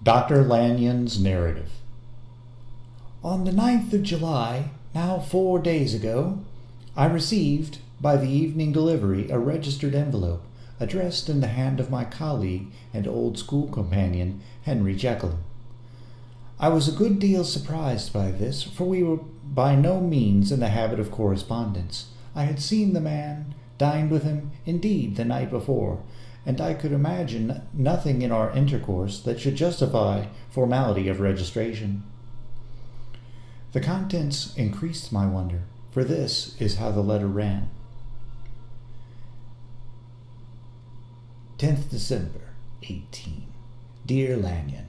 Dr. Lanyon's narrative. On the 9th of July, now 4 days ago, I received, by the evening delivery, a registered envelope addressed in the hand of my colleague and old school companion, Henry Jekyll. I was a good deal surprised by this, for we were by no means in the habit of correspondence. I had seen the man, dined with him, indeed, the night before, and I could imagine nothing in our intercourse that should justify formality of registration. The contents increased my wonder, for this is how the letter ran. 10th December, 18. Dear Lanyon,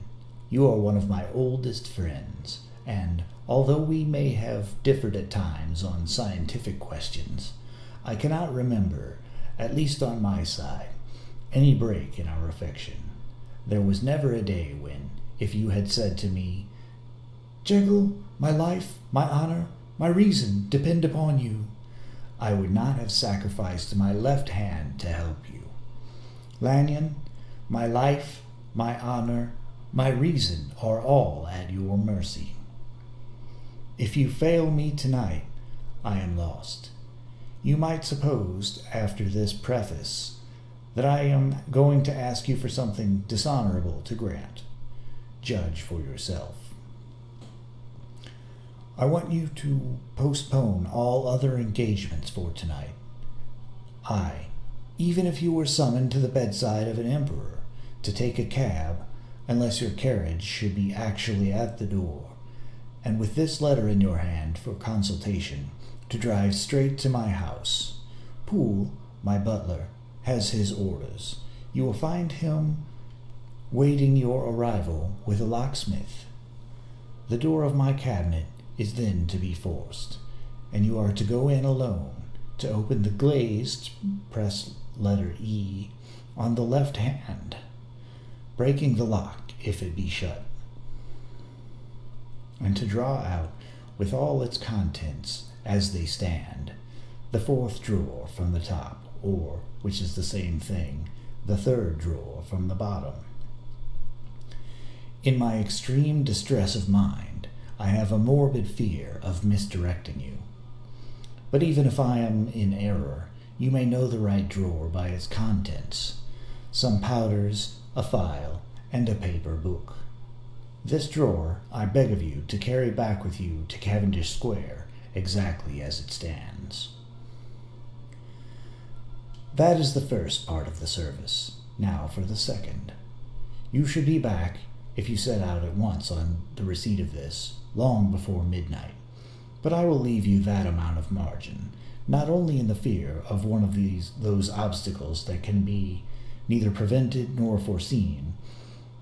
you are one of my oldest friends, and, although we may have differed at times on scientific questions, I cannot remember, at least on my side, any break in our affection. There was never a day when, if you had said to me, "Jekyll, my life, my honor, my reason depend upon you," I would not have sacrificed my left hand to help you. Lanyon, my life, my honor, my reason are all at your mercy. If you fail me tonight, I am lost. You might suppose, after this preface, that I am going to ask you for something dishonorable to grant. Judge for yourself. I want you to postpone all other engagements for tonight. Even if you were summoned to the bedside of an emperor, to take a cab, unless your carriage should be actually at the door, and with this letter in your hand for consultation, to drive straight to my house. Poole, my butler, has his orders. You will find him waiting your arrival with a locksmith. The door of my cabinet is then to be forced, and you are to go in alone. To open the glazed, press letter E on the left hand, breaking the lock if it be shut, and to draw out, with all its contents as they stand, the fourth drawer from the top, or, which is the same thing, the third drawer from the bottom. In my extreme distress of mind, I have a morbid fear of misdirecting you. But even if I am in error, you may know the right drawer by its contents: some powders, a file, and a paper book. This drawer I beg of you to carry back with you to Cavendish Square, exactly as it stands. That is the first part of the service. Now for the second. You should be back, if you set out at once on the receipt of this, long before midnight. But I will leave you that amount of margin, not only in the fear of one of those obstacles that can be neither prevented nor foreseen,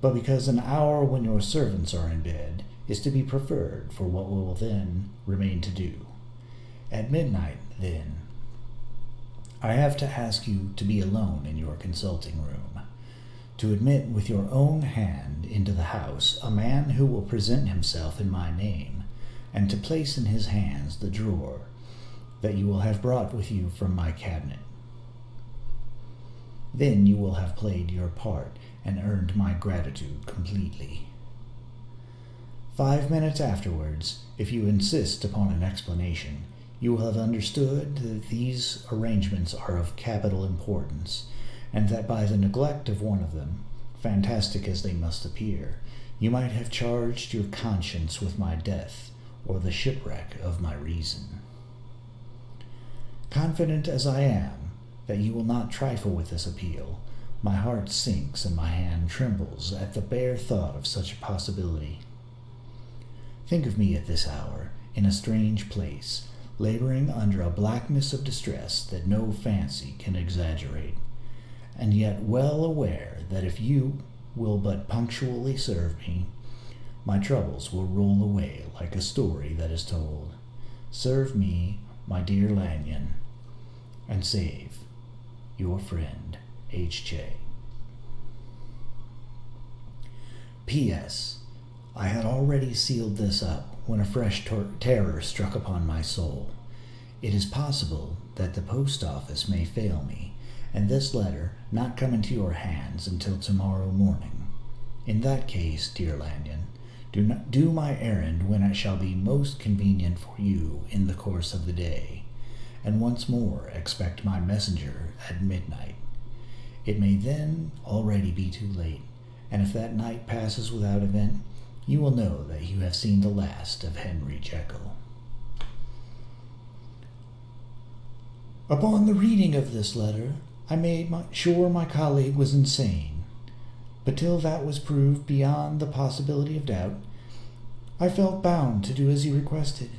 but because an hour when your servants are in bed is to be preferred for what will then remain to do. At midnight, then, I have to ask you to be alone in your consulting room, to admit with your own hand into the house a man who will present himself in my name, and to place in his hands the drawer that you will have brought with you from my cabinet. Then you will have played your part and earned my gratitude completely. 5 minutes afterwards, if you insist upon an explanation, you will have understood that these arrangements are of capital importance, and that by the neglect of one of them, fantastic as they must appear, you might have charged your conscience with my death, or the shipwreck of my reason. Confident as I am that you will not trifle with this appeal, my heart sinks and my hand trembles at the bare thought of such a possibility. Think of me at this hour, in a strange place, laboring under a blackness of distress that no fancy can exaggerate, and yet well aware that if you will but punctually serve me, my troubles will roll away like a story that is told. Serve me, my dear Lanyon, and save your friend, H.J. P.S. I had already sealed this up when a fresh terror struck upon my soul. It is possible that the post office may fail me, and this letter not come into your hands until tomorrow morning. In that case, dear Lanyon, do my errand when it shall be most convenient for you in the course of the day, and once more expect my messenger at midnight. It may then already be too late, and if that night passes without event, you will know that you have seen the last of Henry Jekyll. Upon the reading of this letter, I made sure my colleague was insane, but till that was proved beyond the possibility of doubt, I felt bound to do as he requested.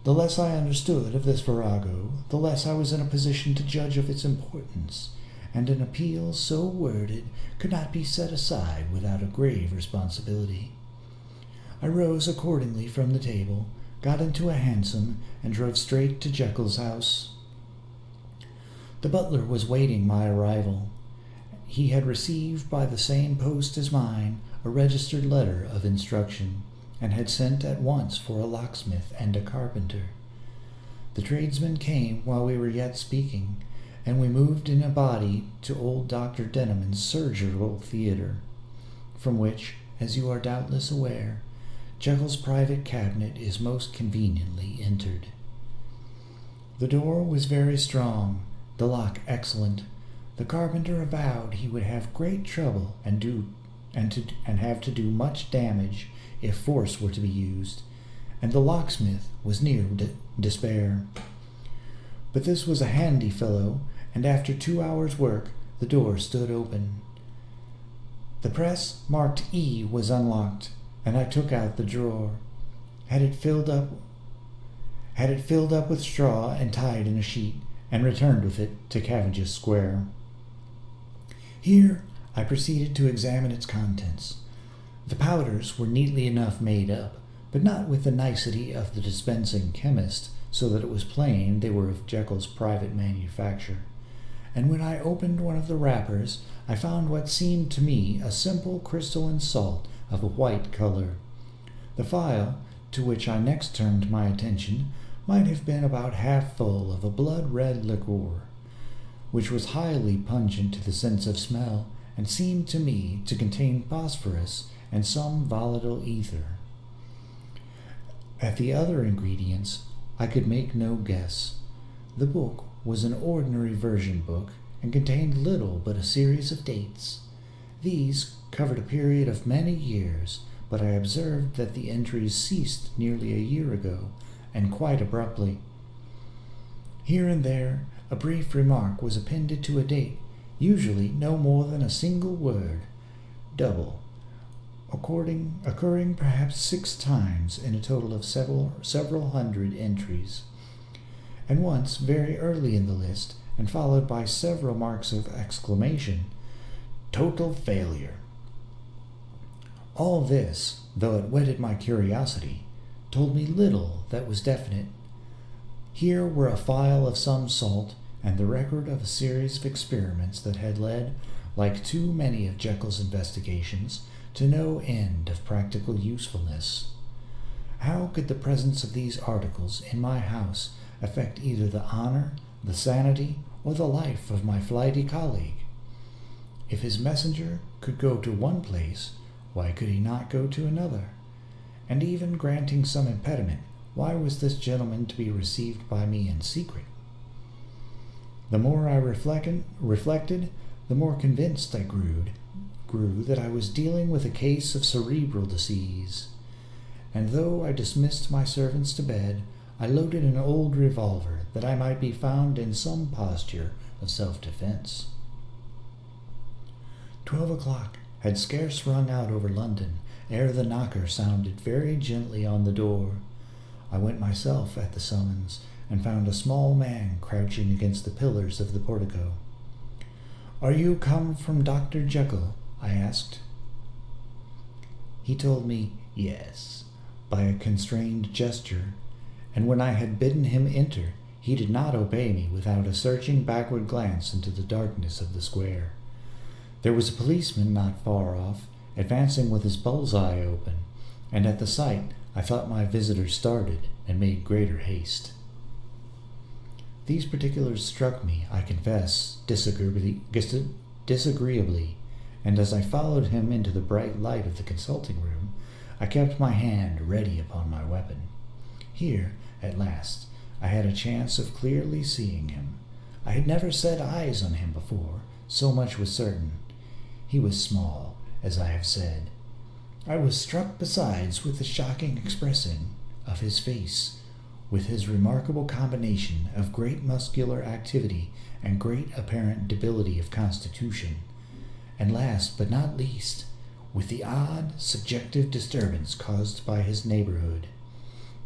The less I understood of this virago, the less I was in a position to judge of its importance, and an appeal so worded could not be set aside without a grave responsibility. I rose accordingly from the table, got into a hansom, and drove straight to Jekyll's house. The butler was waiting my arrival. He had received by the same post as mine a registered letter of instruction, and had sent at once for a locksmith and a carpenter. The tradesmen came while we were yet speaking, and we moved in a body to old Dr. Denman's surgical theatre, from which, as you are doubtless aware, Jekyll's private cabinet is most conveniently entered. The door was very strong, the lock excellent. The carpenter avowed he would have great trouble and have to do much damage if force were to be used, and the locksmith was near despair. But this was a handy fellow, and after 2 hours' work the door stood open. The press marked E was unlocked, and I took out the drawer. Had it filled up with straw and tied in a sheet, and returned with it to Cavendish Square. Here I proceeded to examine its contents. The powders were neatly enough made up, but not with the nicety of the dispensing chemist, so that it was plain they were of Jekyll's private manufacture. And when I opened one of the wrappers, I found what seemed to me a simple crystalline salt of a white color. The phial, to which I next turned my attention, might have been about half full of a blood-red liquor, which was highly pungent to the sense of smell, and seemed to me to contain phosphorus and some volatile ether. At the other ingredients I could make no guess. The book was an ordinary version book, and contained little but a series of dates. These covered a period of many years, but I observed that the entries ceased nearly a year ago, and quite abruptly. Here and there a brief remark was appended to a date, usually no more than a single word, double, occurring perhaps 6 times in a total of several hundred entries, and once very early in the list, and followed by several marks of exclamation, "Total failure." All this, though it whetted my curiosity, told me little that was definite. Here were a phial of some salt, and the record of a series of experiments that had led, like too many of Jekyll's investigations, to no end of practical usefulness. How could the presence of these articles in my house affect either the honor, the sanity, or the life of my flighty colleague? If his messenger could go to one place, why could he not go to another? And even granting some impediment, why was this gentleman to be received by me in secret? The more I reflected, the more convinced I grew that I was dealing with a case of cerebral disease. And though I dismissed my servants to bed, I loaded an old revolver that I might be found in some posture of self-defense. 12 o'clock had scarce rung out over London ere the knocker sounded very gently on the door. I went myself at the summons, and found a small man crouching against the pillars of the portico. "Are you come from Dr. Jekyll?" I asked. He told me yes, by a constrained gesture, and when I had bidden him enter, he did not obey me without a searching backward glance into the darkness of the square. There was a policeman not far off, advancing with his bull's-eye open, and at the sight I thought my visitor started and made greater haste. These particulars struck me, I confess, disagreeably, and as I followed him into the bright light of the consulting room, I kept my hand ready upon my weapon. Here, at last, I had a chance of clearly seeing him. I had never set eyes on him before, so much was certain. He was small, as I have said. I was struck besides with the shocking expression of his face, with his remarkable combination of great muscular activity and great apparent debility of constitution, and last but not least, with the odd, subjective disturbance caused by his neighborhood.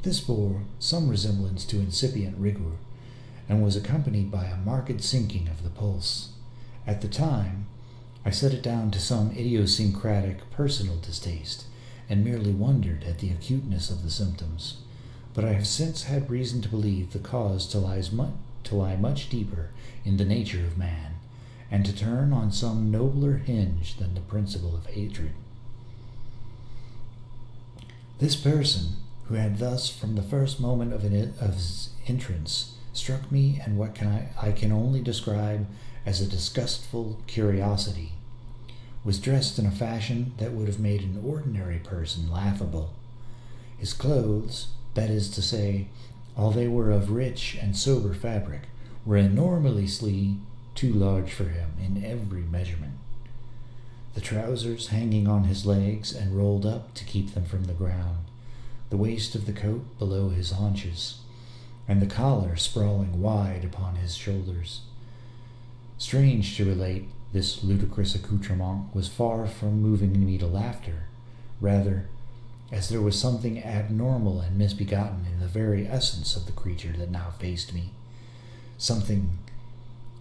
This bore some resemblance to incipient rigor, and was accompanied by a marked sinking of the pulse. At the time, I set it down to some idiosyncratic personal distaste, and merely wondered at the acuteness of the symptoms. But I have since had reason to believe the cause to lie much deeper in the nature of man, and to turn on some nobler hinge than the principle of hatred. This person, who had thus from the first moment of his entrance struck me in what I can only describe as a disgustful curiosity, was dressed in a fashion that would have made an ordinary person laughable. His clothes, that is to say, all they were of rich and sober fabric, were enormously too large for him in every measurement. The trousers hanging on his legs and rolled up to keep them from the ground, the waist of the coat below his haunches, and the collar sprawling wide upon his shoulders. Strange to relate, this ludicrous accoutrement was far from moving me to laughter, rather, as there was something abnormal and misbegotten in the very essence of the creature that now faced me, something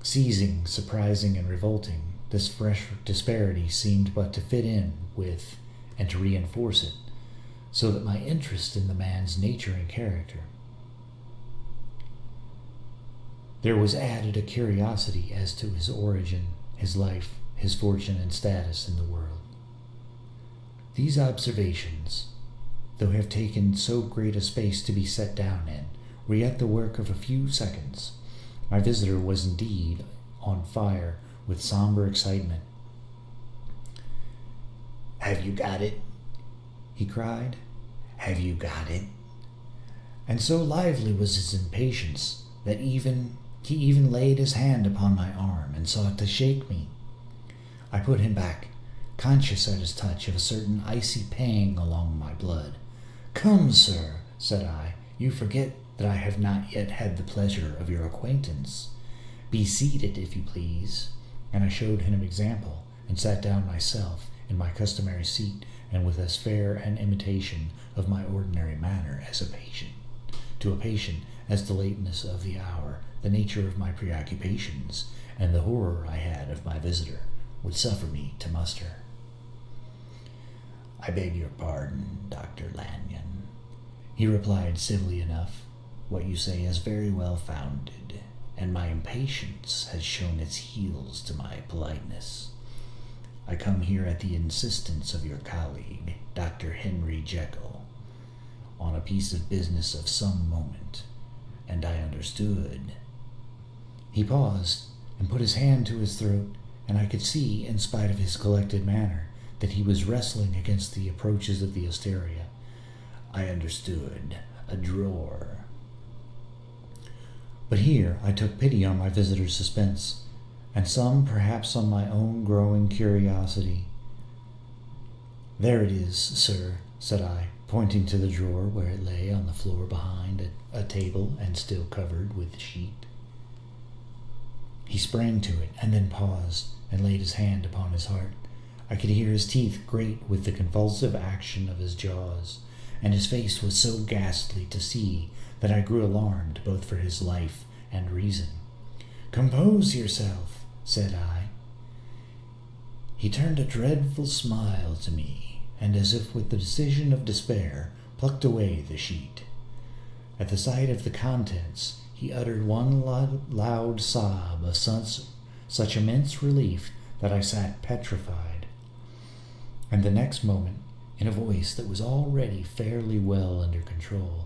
seizing, surprising, and revolting. This fresh disparity seemed but to fit in with and to reinforce it, so that my interest in the man's nature and character. There was added a curiosity as to his origin, his life, his fortune, and status in the world. These observations, though have taken so great a space to be set down in, were yet the work of a few seconds. My visitor was indeed on fire with somber excitement. "Have you got it?" he cried. "Have you got it?" And so lively was his impatience that he even laid his hand upon my arm and sought to shake me. I put him back, conscious at his touch of a certain icy pang along my blood. "Come, sir," said I, "you forget that I have not yet had the pleasure of your acquaintance. Be seated, if you please." And I showed him an example, and sat down myself in my customary seat, and with as fair an imitation of my ordinary manner as a patient. To a patient, as the lateness of the hour, the nature of my preoccupations, and the horror I had of my visitor, would suffer me to muster. "I beg your pardon, Dr. Lanyon," he replied civilly enough. "What you say is very well founded, and my impatience has shown its heels to my politeness. I come here at the insistence of your colleague, Dr. Henry Jekyll, on a piece of business of some moment, and I understood." He paused and put his hand to his throat, and I could see, in spite of his collected manner, that he was wrestling against the approaches of the hysteria. "I understood. A drawer." But here I took pity on my visitor's suspense, and some perhaps on my own growing curiosity. "There it is, sir," said I, pointing to the drawer where it lay on the floor behind a table and still covered with a sheet. He sprang to it, and then paused, and laid his hand upon his heart. I could hear his teeth grate with the convulsive action of his jaws, and his face was so ghastly to see that I grew alarmed both for his life and reason. "Compose yourself," said I. He turned a dreadful smile to me, and as if with the decision of despair, plucked away the sheet. At the sight of the contents, he uttered one loud sob of such immense relief that I sat petrified. And the next moment, in a voice that was already fairly well under control,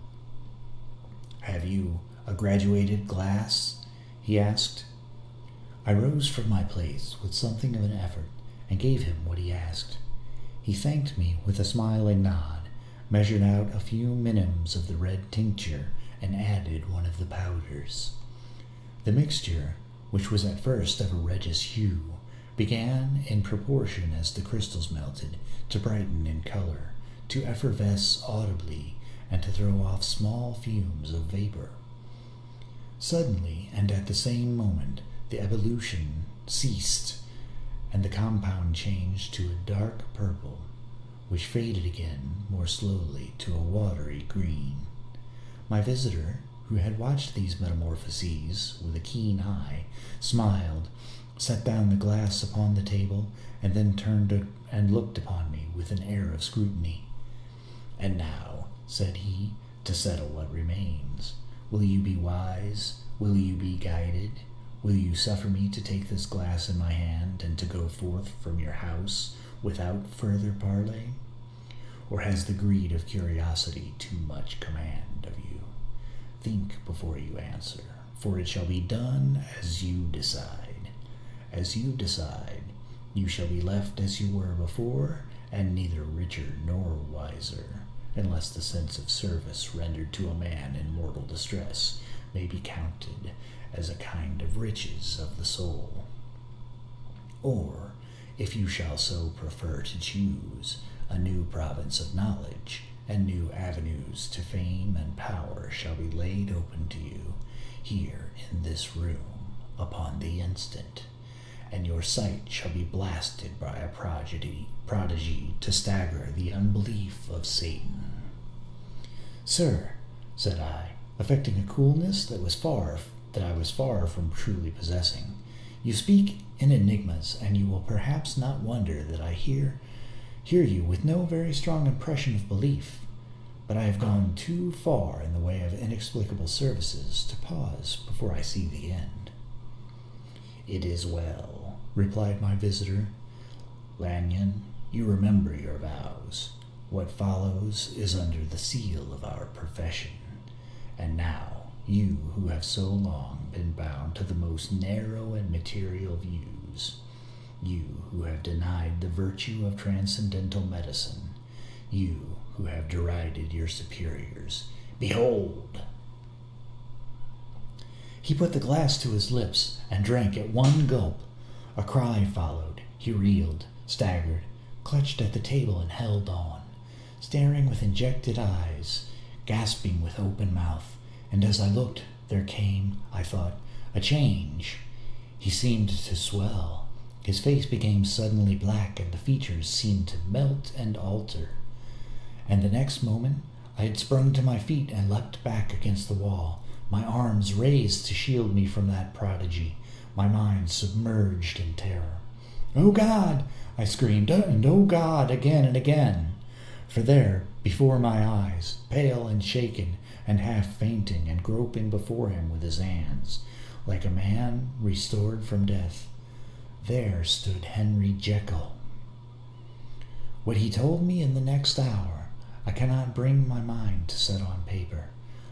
"Have you a graduated glass?" he asked. I rose from my place with something of an effort, and gave him what he asked. He thanked me with a smiling nod, measured out a few minims of the red tincture, and added one of the powders. The mixture, which was at first of a reddish hue, began, in proportion as the crystals melted, to brighten in color, to effervesce audibly, and to throw off small fumes of vapor. Suddenly, and at the same moment, the evolution ceased, and the compound changed to a dark purple, which faded again more slowly to a watery green. My visitor, who had watched these metamorphoses with a keen eye, smiled, set down the glass upon the table, and then turned and looked upon me with an air of scrutiny. "And now," said he, "to settle what remains. Will you be wise? Will you be guided? Will you suffer me to take this glass in my hand and to go forth from your house without further parley? Or has the greed of curiosity too much command of you? Think before you answer, for it shall be done as you decide. As you decide, you shall be left as you were before, and neither richer nor wiser, unless the sense of service rendered to a man in mortal distress may be counted as a kind of riches of the soul. Or, if you shall so prefer to choose, a new province of knowledge and new avenues to fame and power shall be laid open to you here in this room upon the instant, and your sight shall be blasted by a prodigy to stagger the unbelief of Satan." "Sir," said I, affecting a coolness that I was far from truly possessing, "you speak in enigmas, and you will perhaps not wonder that I hear you with no very strong impression of belief, but I have gone too far in the way of inexplicable services to pause before I see the end." "It is well," replied my visitor. "Lanyon, you remember your vows. What follows is under the seal of our profession. And now, you who have so long been bound to the most narrow and material views, you who have denied the virtue of transcendental medicine, you who have derided your superiors, behold!" He put the glass to his lips and drank at one gulp. A cry followed. He reeled, staggered, clutched at the table, and held on, staring with injected eyes, gasping with open mouth. And as I looked, there came, I thought, a change. He seemed to swell. His face became suddenly black, and the features seemed to melt and alter. And the next moment, I had sprung to my feet and leapt back against the wall, my arms raised to shield me from that prodigy, my mind submerged in terror. "Oh God!" I screamed, and "Oh God!" again and again. For there, before my eyes, pale and shaken, and half fainting and groping before him with his hands, like a man restored from death, there stood Henry Jekyll. What he told me in the next hour, I cannot bring my mind to set on paper.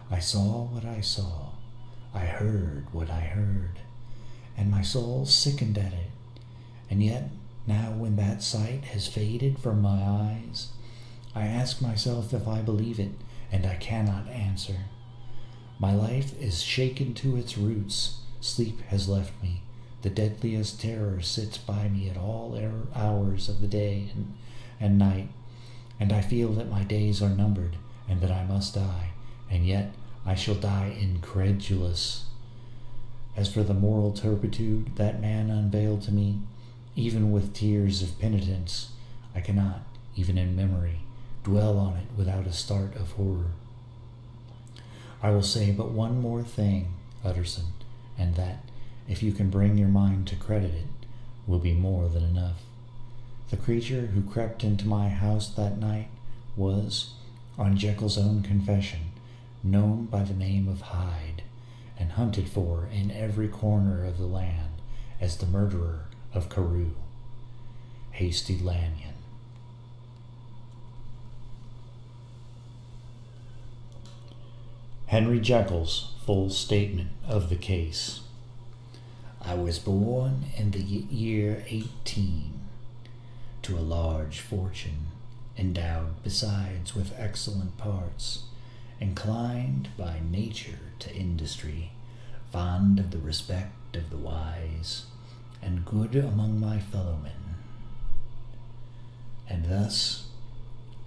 I saw what I saw. I heard what I heard, and my soul sickened at it. And yet, now when that sight has faded from my eyes, I ask myself if I believe it, and I cannot answer. My life is shaken to its roots. Sleep has left me. The deadliest terror sits by me at all hours of the day and night, and I feel that my days are numbered, and that I must die, and yet I shall die incredulous. As for the moral turpitude that man unveiled to me, even with tears of penitence, I cannot, even in memory, dwell on it without a start of horror. I will say but one more thing, Utterson, and that, if you can bring your mind to credit it, will be more than enough. The creature who crept into my house that night was, on Jekyll's own confession, known by the name of Hyde, and hunted for in every corner of the land as the murderer of Carew. Hasty Lanyon. Henry Jekyll's full statement of the case. I was born in the year 18. to a large fortune, endowed besides with excellent parts, inclined by nature to industry, fond of the respect of the wise, and good among my fellowmen. And thus,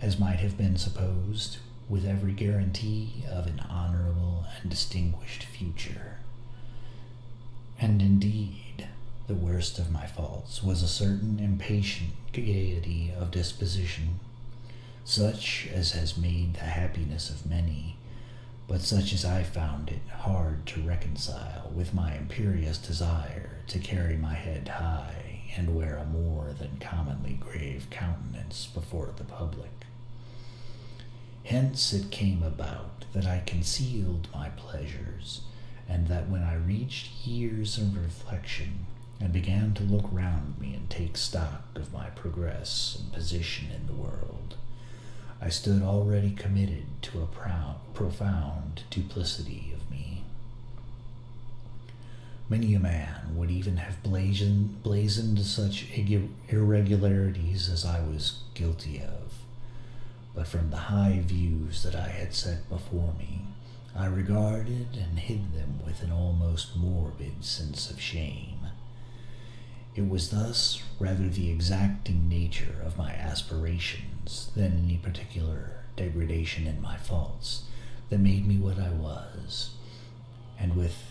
as might have been supposed, with every guarantee of an honorable and distinguished future. And indeed, the worst of my faults was a certain impatient gaiety of disposition, such as has made the happiness of many, but such as I found it hard to reconcile with my imperious desire to carry my head high and wear a more than commonly grave countenance before the public. Hence it came about that I concealed my pleasures, and that when I reached years of reflection and began to look round me and take stock of my progress and position in the world, I stood already committed to a profound duplicity of me. Many a man would even have blazoned such irregularities as I was guilty of, but from the high views that I had set before me, I regarded and hid them with an almost morbid sense of shame. It was thus rather the exacting nature of my aspirations than any particular degradation in my faults that made me what I was, and with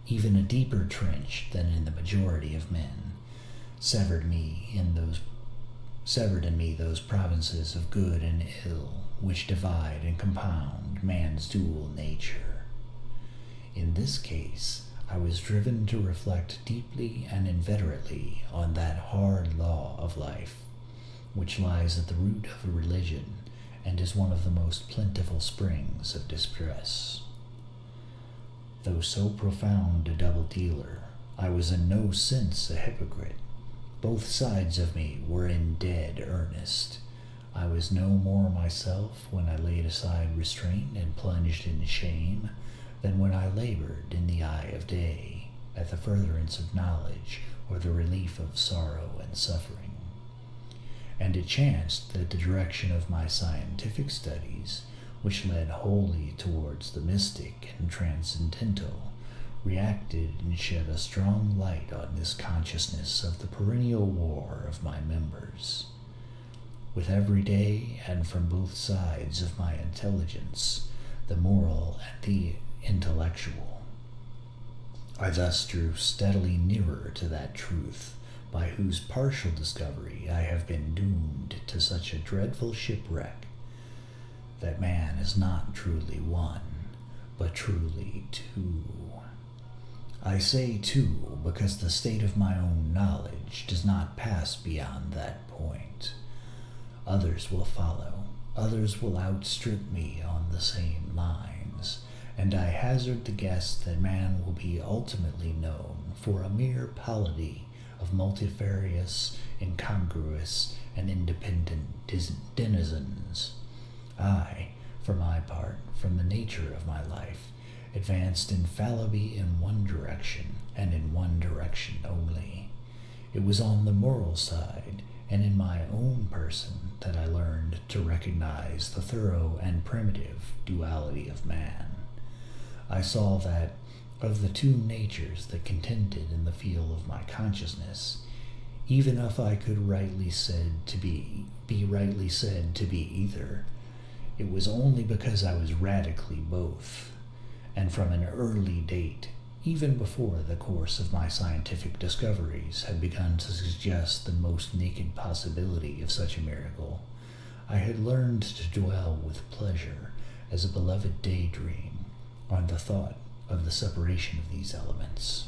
even a deeper trench than in the majority of men, severed in me those provinces of good and ill which divide and compound man's dual nature. In this case, I was driven to reflect deeply and inveterately on that hard law of life, which lies at the root of a religion and is one of the most plentiful springs of distress. Though so profound a double-dealer, I was in no sense a hypocrite. Both sides of me were in dead earnest. I was no more myself when I laid aside restraint and plunged in shame than when I labored in the eye of day at the furtherance of knowledge or the relief of sorrow and suffering. And it chanced that the direction of my scientific studies, which led wholly towards the mystic and transcendental, reacted and shed a strong light on this consciousness of the perennial war of my members. With every day, and from both sides of my intelligence, the moral and the intellectual, I thus drew steadily nearer to that truth by whose partial discovery I have been doomed to such a dreadful shipwreck, that man is not truly one, but truly two. I say two because the state of my own knowledge does not pass beyond that point. Others will follow, others will outstrip me on the same lines, and I hazard the guess that man will be ultimately known for a mere polity of multifarious, incongruous, and independent denizens. I, for my part, from the nature of my life, advanced infallibly in one direction, and in one direction only. It was on the moral side, and in my own person, that I learned to recognize the thorough and primitive duality of man. I saw that, of the two natures that contended in the field of my consciousness, even if I could be rightly said to be either, it was only because I was radically both, and from an early date, even before the course of my scientific discoveries had begun to suggest the most naked possibility of such a miracle, I had learned to dwell with pleasure, as a beloved daydream, on the thought of the separation of these elements.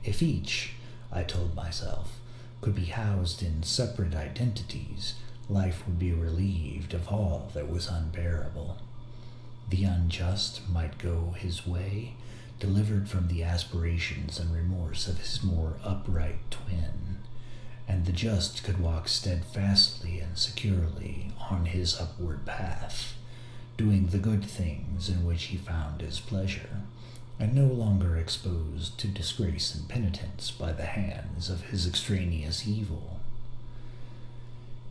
If each, I told myself, could be housed in separate identities, life would be relieved of all that was unbearable. The unjust might go his way, delivered from the aspirations and remorse of his more upright twin, and the just could walk steadfastly and securely on his upward path, doing the good things in which he found his pleasure, and no longer exposed to disgrace and penitence by the hands of his extraneous evil.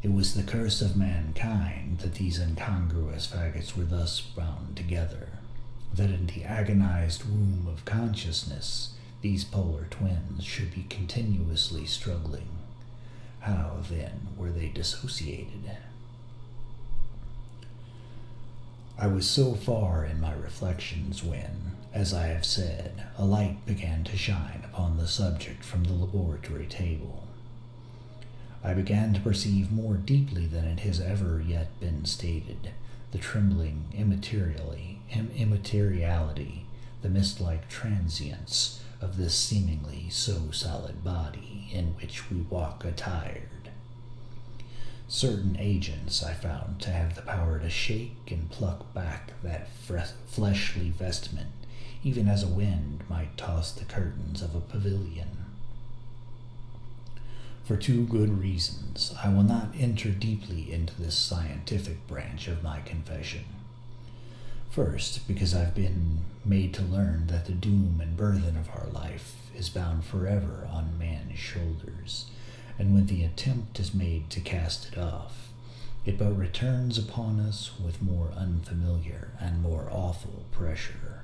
It was the curse of mankind that these incongruous faggots were thus bound together, that in the agonized womb of consciousness these polar twins should be continuously struggling. How, then, were they dissociated? I was so far in my reflections when, as I have said, a light began to shine upon the subject from the laboratory table. I began to perceive more deeply than it has ever yet been stated the trembling immateriality, the mist-like transience of this seemingly so solid body in which we walk attired. Certain agents I found to have the power to shake and pluck back that fleshly vestment, even as a wind might toss the curtains of a pavilion. For two good reasons, I will not enter deeply into this scientific branch of my confession. First, because I've been made to learn that the doom and burthen of our life is bound forever on man's shoulders, and when the attempt is made to cast it off, it but returns upon us with more unfamiliar and more awful pressure.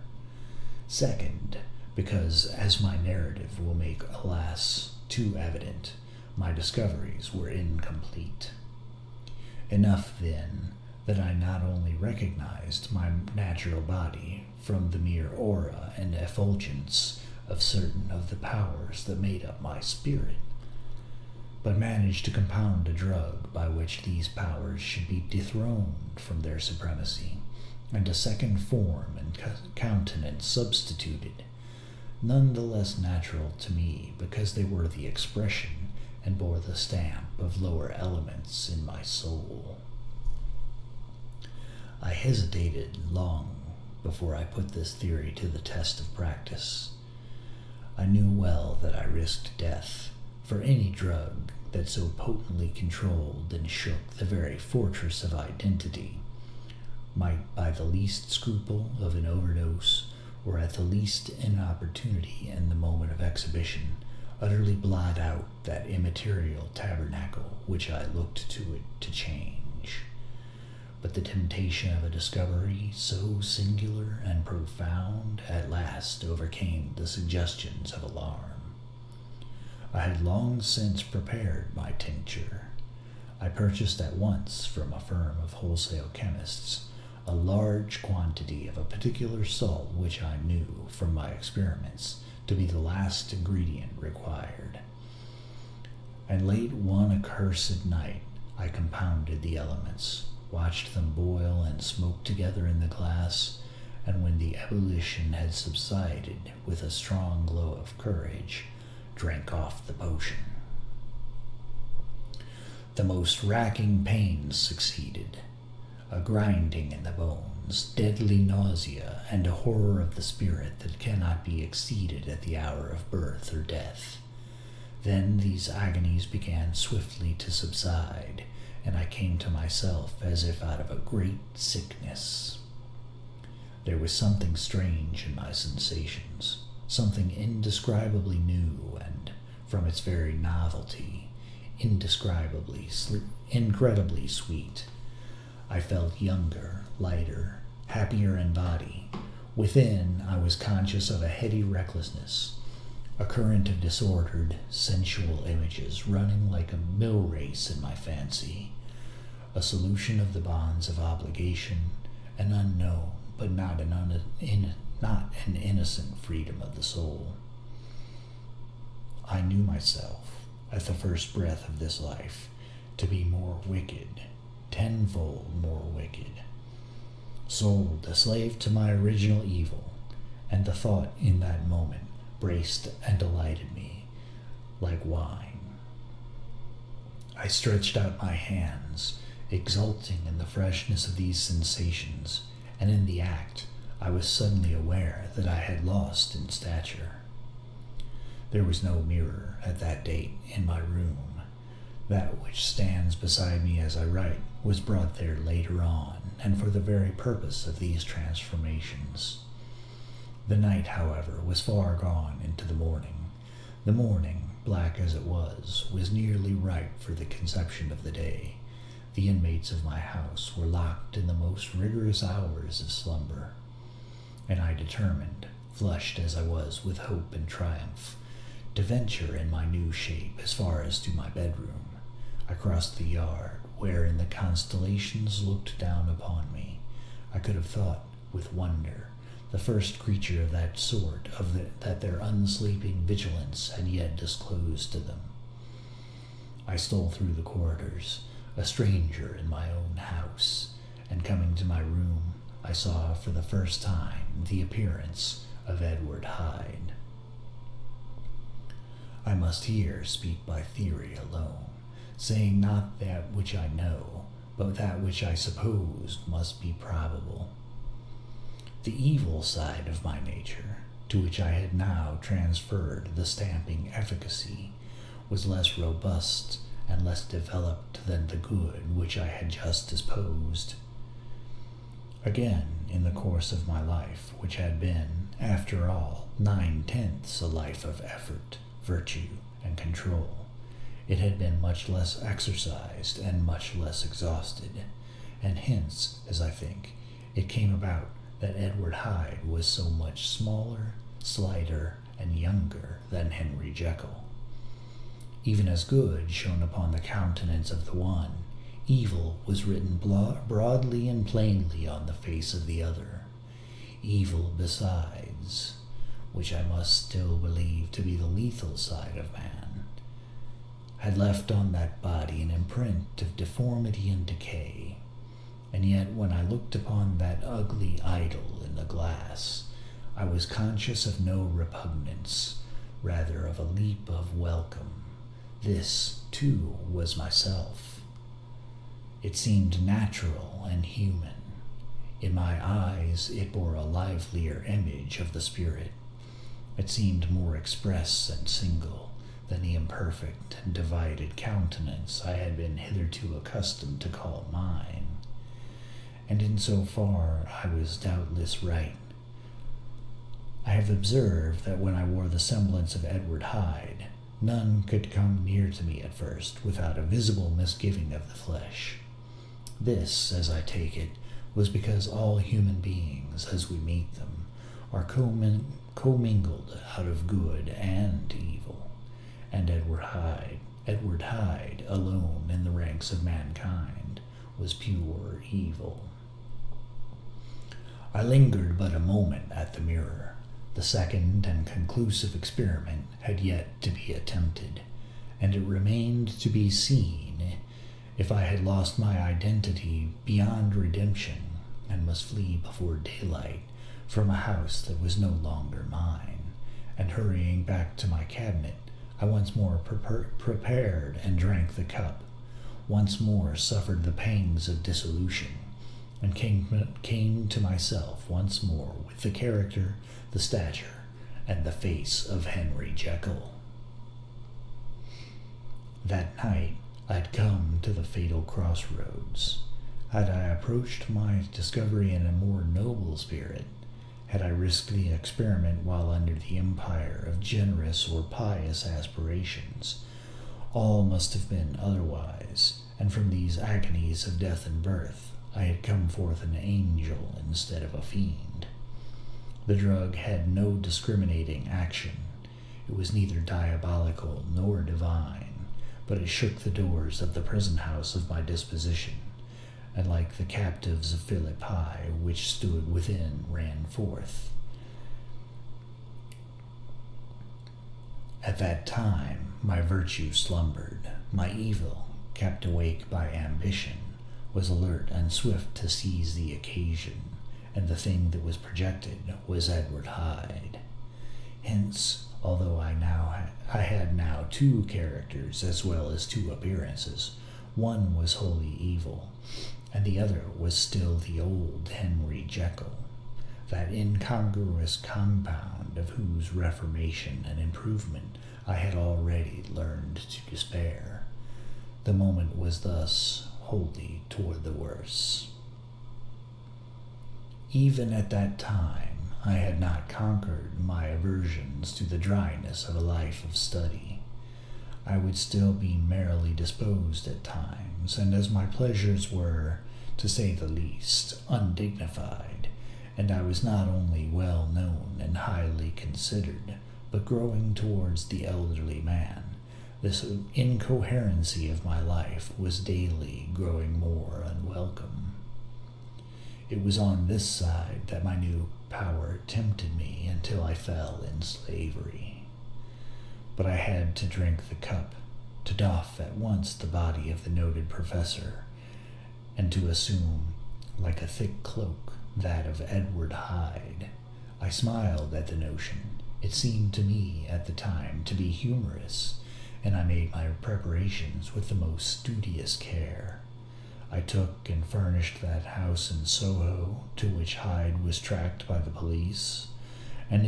Second, because, as my narrative will make, alas, too evident, my discoveries were incomplete. Enough, then, that I not only recognized my natural body from the mere aura and effulgence of certain of the powers that made up my spirit, but managed to compound a drug by which these powers should be dethroned from their supremacy, and a second form and countenance substituted, none the less natural to me because they were the expression and bore the stamp of lower elements in my soul. I hesitated long before I put this theory to the test of practice. I knew well that I risked death, for any drug that so potently controlled and shook the very fortress of identity might, by the least scruple of an overdose, or at the least inopportunity in the moment of exhibition, utterly blot out that immaterial tabernacle which I looked to it to change. But the temptation of a discovery so singular and profound at last overcame the suggestions of alarm. I had long since prepared my tincture. I purchased at once from a firm of wholesale chemists a large quantity of a particular salt which I knew, from my experiments, to be the last ingredient required. And late one accursed night I compounded the elements, watched them boil and smoke together in the glass, and when the ebullition had subsided, with a strong glow of courage, drank off the potion. The most racking pains succeeded, a grinding in the bones, deadly nausea, and a horror of the spirit that cannot be exceeded at the hour of birth or death. Then these agonies began swiftly to subside, and I came to myself as if out of a great sickness. There was something strange in my sensations, something indescribably new and, from its very novelty, incredibly sweet. I felt younger, lighter, happier in body. Within, I was conscious of a heady recklessness, a current of disordered, sensual images running like a mill race in my fancy, a solution of the bonds of obligation, an unknown but not an innocent freedom of the soul. I knew myself, at the first breath of this life, to be more wicked, tenfold more wicked, sold a slave to my original evil, and the thought in that moment braced and delighted me like wine. I stretched out my hands, exulting in the freshness of these sensations, and in the act I was suddenly aware that I had lost in stature. There was no mirror at that date in my room. That which stands beside me as I write was brought there later on, and for the very purpose of these transformations. The night, however, was far gone into the morning. The morning, black as it was nearly ripe for the conception of the day, The inmates of my house were locked in the most rigorous hours of slumber, and I determined, flushed as I was with hope and triumph, to venture in my new shape as far as to my bedroom. I crossed the yard, wherein the constellations looked down upon me. I could have thought, with wonder, the first creature of that sort that their unsleeping vigilance had yet disclosed to them. I stole through the corridors, a stranger in my own house, and coming to my room, I saw for the first time the appearance of Edward Hyde. I must here speak by theory alone, saying not that which I know, but that which I supposed must be probable. The evil side of my nature, to which I had now transferred the stamping efficacy, was less robust and less developed than the good which I had just disposed. Again, in the course of my life, which had been, after all, 9/10 a life of effort, virtue, and control, it had been much less exercised and much less exhausted, and hence, as I think, it came about that Edward Hyde was so much smaller, slighter, and younger than Henry Jekyll. Even as good shone upon the countenance of the one, evil was written broadly and plainly on the face of the other. Evil besides, which I must still believe to be the lethal side of man, had left on that body an imprint of deformity and decay. And yet when I looked upon that ugly idol in the glass, I was conscious of no repugnance, rather of a leap of welcome. This, too, was myself. It seemed natural and human. In my eyes it bore a livelier image of the spirit. It seemed more express and single than the imperfect and divided countenance I had been hitherto accustomed to call mine. And in so far I was doubtless right. I have observed that when I wore the semblance of Edward Hyde, none could come near to me at first without a visible misgiving of the flesh. This, as I take it, was because all human beings, as we meet them, are commingled out of good and evil, and Edward Hyde, alone in the ranks of mankind, was pure evil. I lingered but a moment at the mirror. The second and conclusive experiment had yet to be attempted, and it remained to be seen if I had lost my identity beyond redemption and must flee before daylight from a house that was no longer mine, and hurrying back to my cabinet, I once more prepared and drank the cup, once more suffered the pangs of dissolution, and came to myself once more with the character, the stature, and the face of Henry Jekyll. That night I had come to the fatal crossroads. Had I approached my discovery in a more noble spirit, had I risked the experiment while under the empire of generous or pious aspirations, all must have been otherwise, and from these agonies of death and birth I had come forth an angel instead of a fiend. The drug had no discriminating action. It was neither diabolical nor divine, but it shook the doors of the prison house of my disposition, and like the captives of Philippi which stood within ran forth. At that time my virtue slumbered, my evil, kept awake by ambition, was alert and swift to seize the occasion, and the thing that was projected was Edward Hyde. Hence, although I had now two characters as well as two appearances, one was wholly evil, and the other was still the old Henry Jekyll, that incongruous compound of whose reformation and improvement I had already learned to despair. The moment was thus wholly toward the worse. Even at that time, I had not conquered my aversions to the dryness of a life of study. I would still be merrily disposed at times, things, and as my pleasures were, to say the least, undignified, and I was not only well known and highly considered, but growing towards the elderly man, this incoherency of my life was daily growing more unwelcome. It was on this side that my new power tempted me until I fell in slavery. But I had to drink the cup, to doff at once the body of the noted professor, and to assume, like a thick cloak, that of Edward Hyde. I smiled at the notion. It seemed to me at the time to be humorous, and I made my preparations with the most studious care. I took and furnished that house in Soho to which Hyde was tracked by the police, and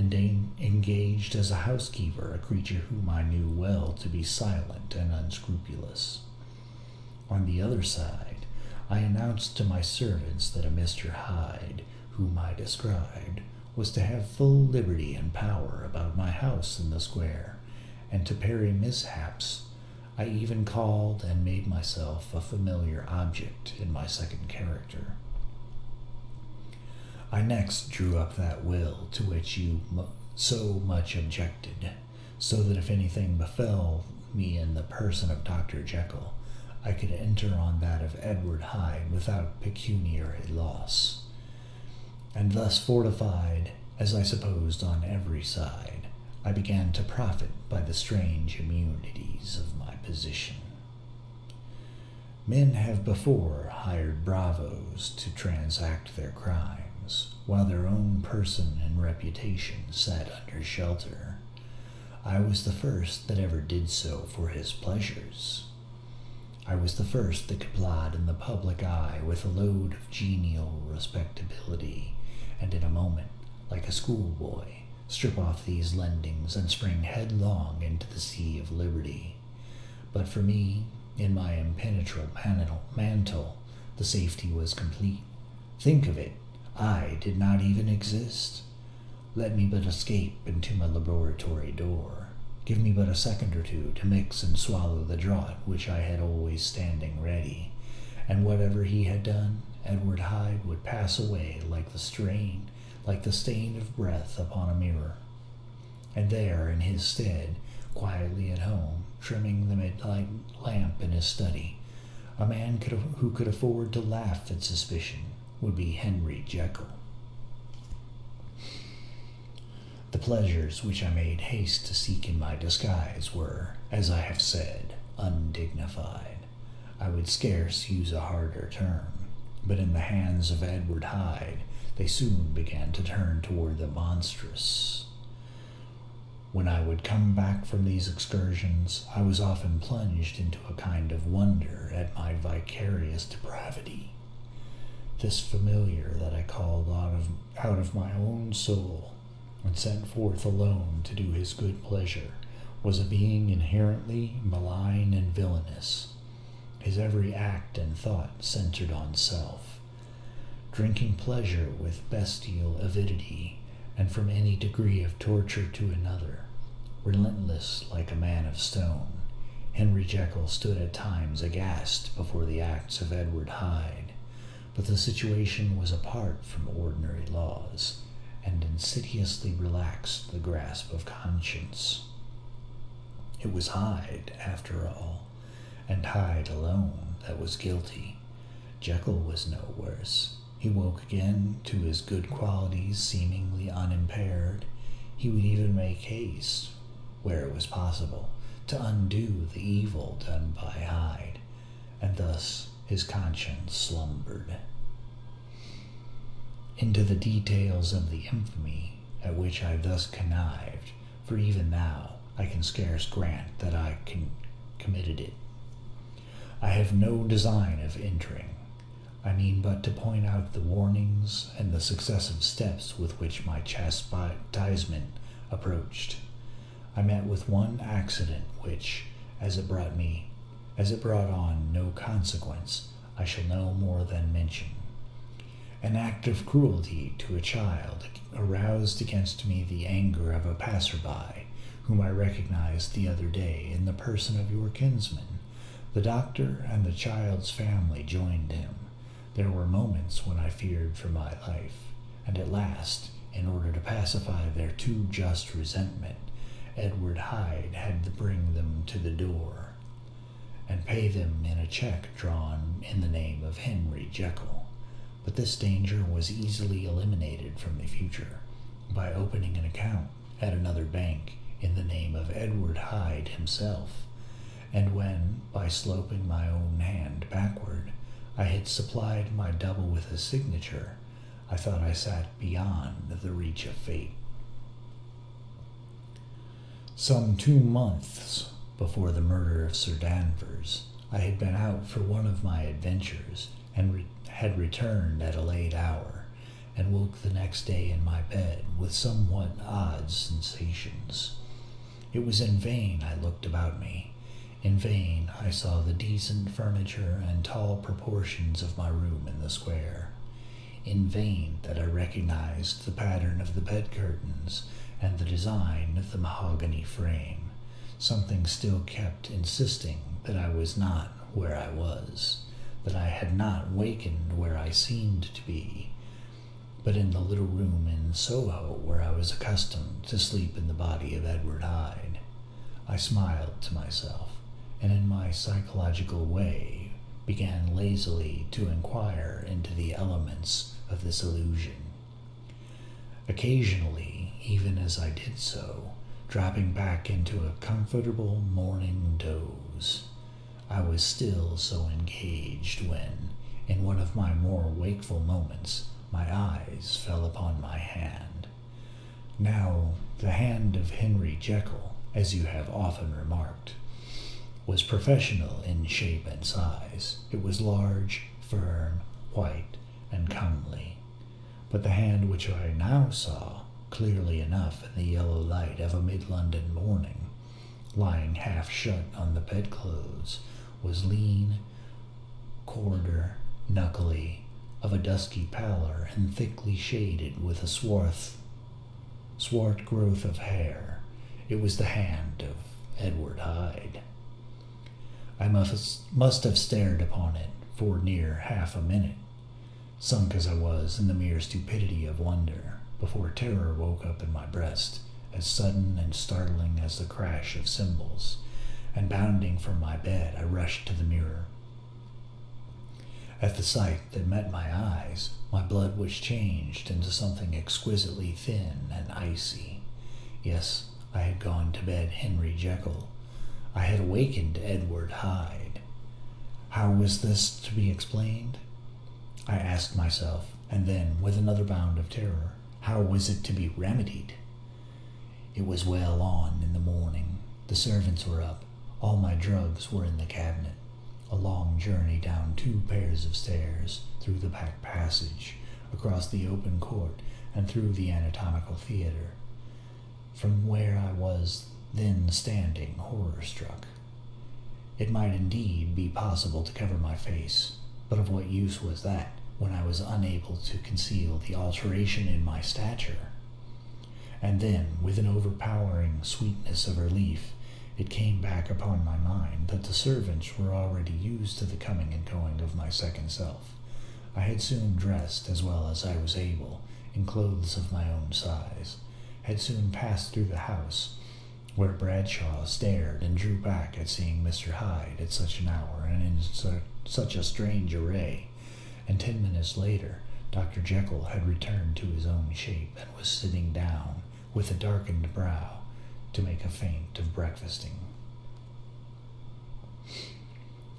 engaged as a housekeeper a creature whom I knew well to be silent and unscrupulous. On the other side, I announced to my servants that a Mr. Hyde, whom I described, was to have full liberty and power about my house in the square, and to parry mishaps, I even called and made myself a familiar object in my second character. I next drew up that will to which you so much objected, so that if anything befell me in the person of Dr. Jekyll, I could enter on that of Edward Hyde without pecuniary loss. And thus fortified, as I supposed on every side, I began to profit by the strange immunities of my position. Men have before hired bravos to transact their crimes, while their own person and reputation sat under shelter. I was the first that ever did so for his pleasures. I was the first that could plod in the public eye with a load of genial respectability, and in a moment, like a schoolboy, strip off these lendings and spring headlong into the sea of liberty. But for me, in my impenetrable mantle, the safety was complete. Think of it, I did not even exist. Let me but escape into my laboratory door. Give me but a second or two to mix and swallow the draught which I had always standing ready, and whatever he had done, Edward Hyde would pass away like the stain of breath upon a mirror. And there, in his stead, quietly at home, trimming the midnight lamp in his study, a man who could afford to laugh at suspicion would be Henry Jekyll. The pleasures which I made haste to seek in my disguise were, as I have said, undignified. I would scarce use a harder term, but in the hands of Edward Hyde they soon began to turn toward the monstrous. When I would come back from these excursions, I was often plunged into a kind of wonder at my vicarious depravity. This familiar that I called out of my own soul, and sent forth alone to do his good pleasure, was a being inherently malign and villainous. His every act and thought centered on self, drinking pleasure with bestial avidity, and from any degree of torture to another. Relentless like a man of stone, Henry Jekyll stood at times aghast before the acts of Edward Hyde, but the situation was apart from ordinary laws, and insidiously relaxed the grasp of conscience. It was Hyde, after all, and Hyde alone, that was guilty. Jekyll was no worse. He woke again to his good qualities seemingly unimpaired. He would even make haste, where it was possible, to undo the evil done by Hyde, and thus his conscience slumbered. Into the details of the infamy at which I thus connived, for even now I can scarce grant that I committed it. I have no design of entering. I mean but to point out the warnings and the successive steps with which my chastisement approached. I met with one accident which, as it brought on no consequence, I shall no more than mention. An act of cruelty to a child aroused against me the anger of a passer-by, whom I recognized the other day in the person of your kinsman, The doctor and the child's family joined him. There were moments when I feared for my life, and at last, in order to pacify their too just resentment, Edward Hyde had to bring them to the door and pay them in a check drawn in the name of Henry Jekyll. But this danger was easily eliminated from the future by opening an account at another bank in the name of Edward Hyde himself, and when, by sloping my own hand backward, I had supplied my double with a signature, I thought I sat beyond the reach of fate. Some 2 months before the murder of Sir Danvers, I had been out for one of my adventures and had returned at a late hour, and woke the next day in my bed with somewhat odd sensations. It was in vain I looked about me. In vain I saw the decent furniture and tall proportions of my room in the square. In vain that I recognized the pattern of the bed curtains and the design of the mahogany frame. Something still kept insisting that I was not where I was, that I had not wakened where I seemed to be, but in the little room in Soho where I was accustomed to sleep in the body of Edward Hyde. I smiled to myself, and in my psychological way began lazily to inquire into the elements of this illusion. Occasionally, even as I did so, dropping back into a comfortable morning doze, I was still so engaged when, in one of my more wakeful moments, my eyes fell upon my hand. Now, the hand of Henry Jekyll, as you have often remarked, was professional in shape and size. It was large, firm, white, and comely. But the hand which I now saw, clearly enough in the yellow light of a mid-London morning, lying half shut on the bedclothes, was lean, coarser, knuckly, of a dusky pallor, and thickly shaded with a swart growth of hair. It was the hand of Edward Hyde. I must have stared upon it for near half a minute, sunk as I was in the mere stupidity of wonder, before terror woke up in my breast, as sudden and startling as the crash of cymbals, and bounding from my bed, I rushed to the mirror. At the sight that met my eyes, my blood was changed into something exquisitely thin and icy. Yes, I had gone to bed Henry Jekyll. I had awakened Edward Hyde. How was this to be explained? I asked myself, and then, with another bound of terror, how was it to be remedied? It was well on in the morning. The servants were up. All my drugs were in the cabinet. A long journey down 2 pairs of stairs, through the back passage, across the open court, and through the anatomical theater, from where I was then standing horror-struck. It might indeed be possible to cover my face, but of what use was that when I was unable to conceal the alteration in my stature? And then, with an overpowering sweetness of relief, it came back upon my mind that the servants were already used to the coming and going of my second self. I had soon dressed as well as I was able, in clothes of my own size, had soon passed through the house, where Bradshaw stared and drew back at seeing Mr. Hyde at such an hour and in such a strange array, and 10 minutes later Dr. Jekyll had returned to his own shape and was sitting down, with a darkened brow, to make a feint of breakfasting.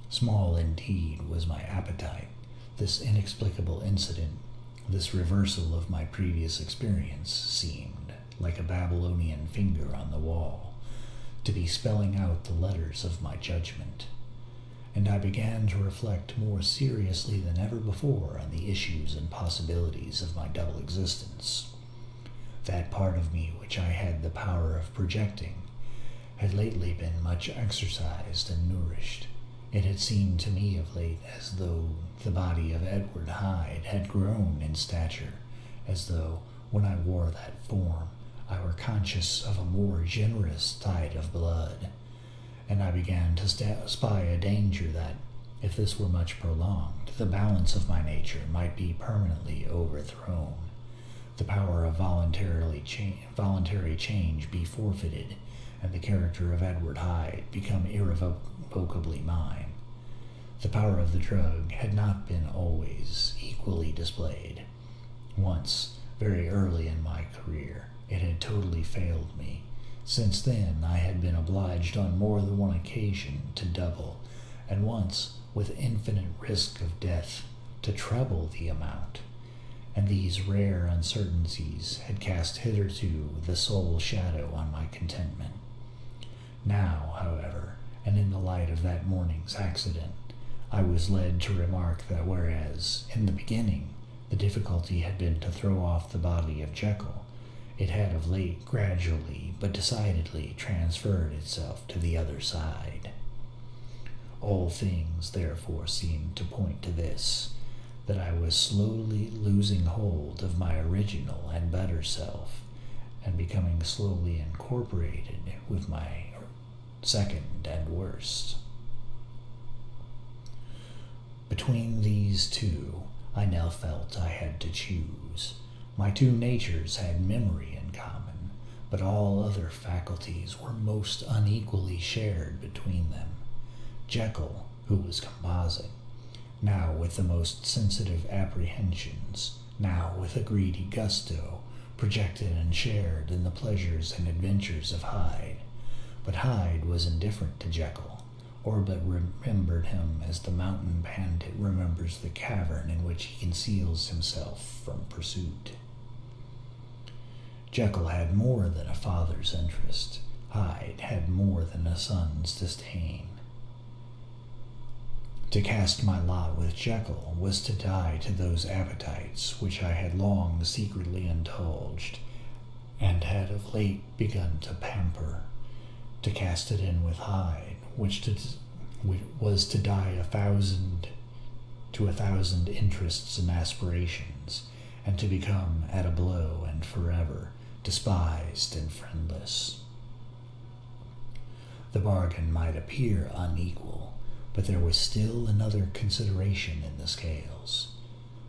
Small indeed was my appetite. This inexplicable incident, this reversal of my previous experience, seemed, like a Babylonian finger on the wall, to be spelling out the letters of my judgment, and I began to reflect more seriously than ever before on the issues and possibilities of my double existence. That part of me which I had the power of projecting had lately been much exercised and nourished. It had seemed to me of late as though the body of Edward Hyde had grown in stature, as though, when I wore that form, I were conscious of a more generous tide of blood, and I began to spy a danger that, if this were much prolonged, the balance of my nature might be permanently overthrown, the power of voluntary change be forfeited, and the character of Edward Hyde become irrevocably mine. The power of the drug had not been always equally displayed. Once, very early in my career, it had totally failed me. Since then, I had been obliged on more than one occasion to double, and once, with infinite risk of death, to treble the amount. And these rare uncertainties had cast hitherto the sole shadow on my contentment. Now, however, and in the light of that morning's accident, I was led to remark that whereas, in the beginning, the difficulty had been to throw off the body of Jekyll, it had of late gradually but decidedly transferred itself to the other side. All things, therefore, seemed to point to this, that I was slowly losing hold of my original and better self, and becoming slowly incorporated with my second and worst. Between these two, I now felt I had to choose. My two natures had memory in common, but all other faculties were most unequally shared between them. Jekyll, who was composite, now with the most sensitive apprehensions, now with a greedy gusto, projected and shared in the pleasures and adventures of Hyde. But Hyde was indifferent to Jekyll, or but remembered him as the mountain bandit remembers the cavern in which he conceals himself from pursuit. Jekyll had more than a father's interest. Hyde had more than a son's disdain. To cast my lot with Jekyll was to die to those appetites which I had long secretly indulged, and had of late begun to pamper. To cast it in with Hyde, which was to die to a thousand interests and aspirations, and to become at a blow and forever despised and friendless. The bargain might appear unequal, but there was still another consideration in the scales.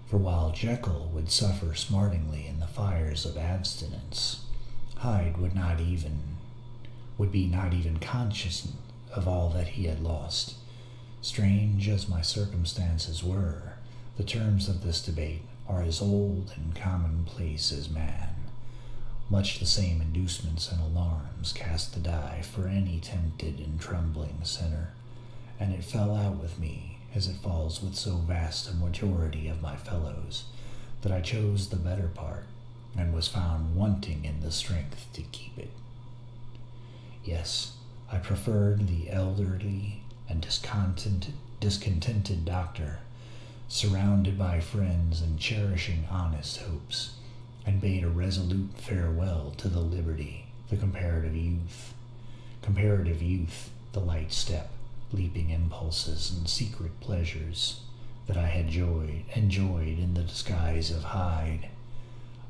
For while Jekyll would suffer smartingly in the fires of abstinence, Hyde would be not even conscious of all that he had lost. Strange as my circumstances were, the terms of this debate are as old and commonplace as man. Much the same inducements and alarms cast the die for any tempted and trembling sinner, and it fell out with me, as it falls with so vast a majority of my fellows, that I chose the better part, and was found wanting in the strength to keep it. Yes, I preferred the elderly and discontented doctor, surrounded by friends and cherishing honest hopes, and bade a resolute farewell to the liberty, the comparative youth, the light step, leaping impulses and secret pleasures that I had enjoyed in the disguise of Hyde.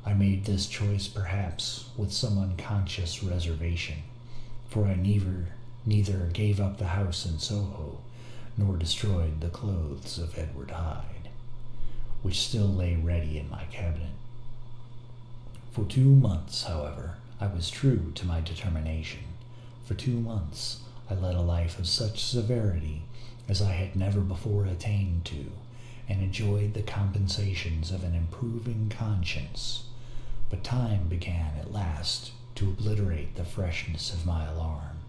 I made this choice perhaps with some unconscious reservation, for I neither gave up the house in Soho, nor destroyed the clothes of Edward Hyde, which still lay ready in my cabinet. For 2 months, however, I was true to my determination. For 2 months I led a life of such severity as I had never before attained to, and enjoyed the compensations of an improving conscience. But time began at last to obliterate the freshness of my alarm.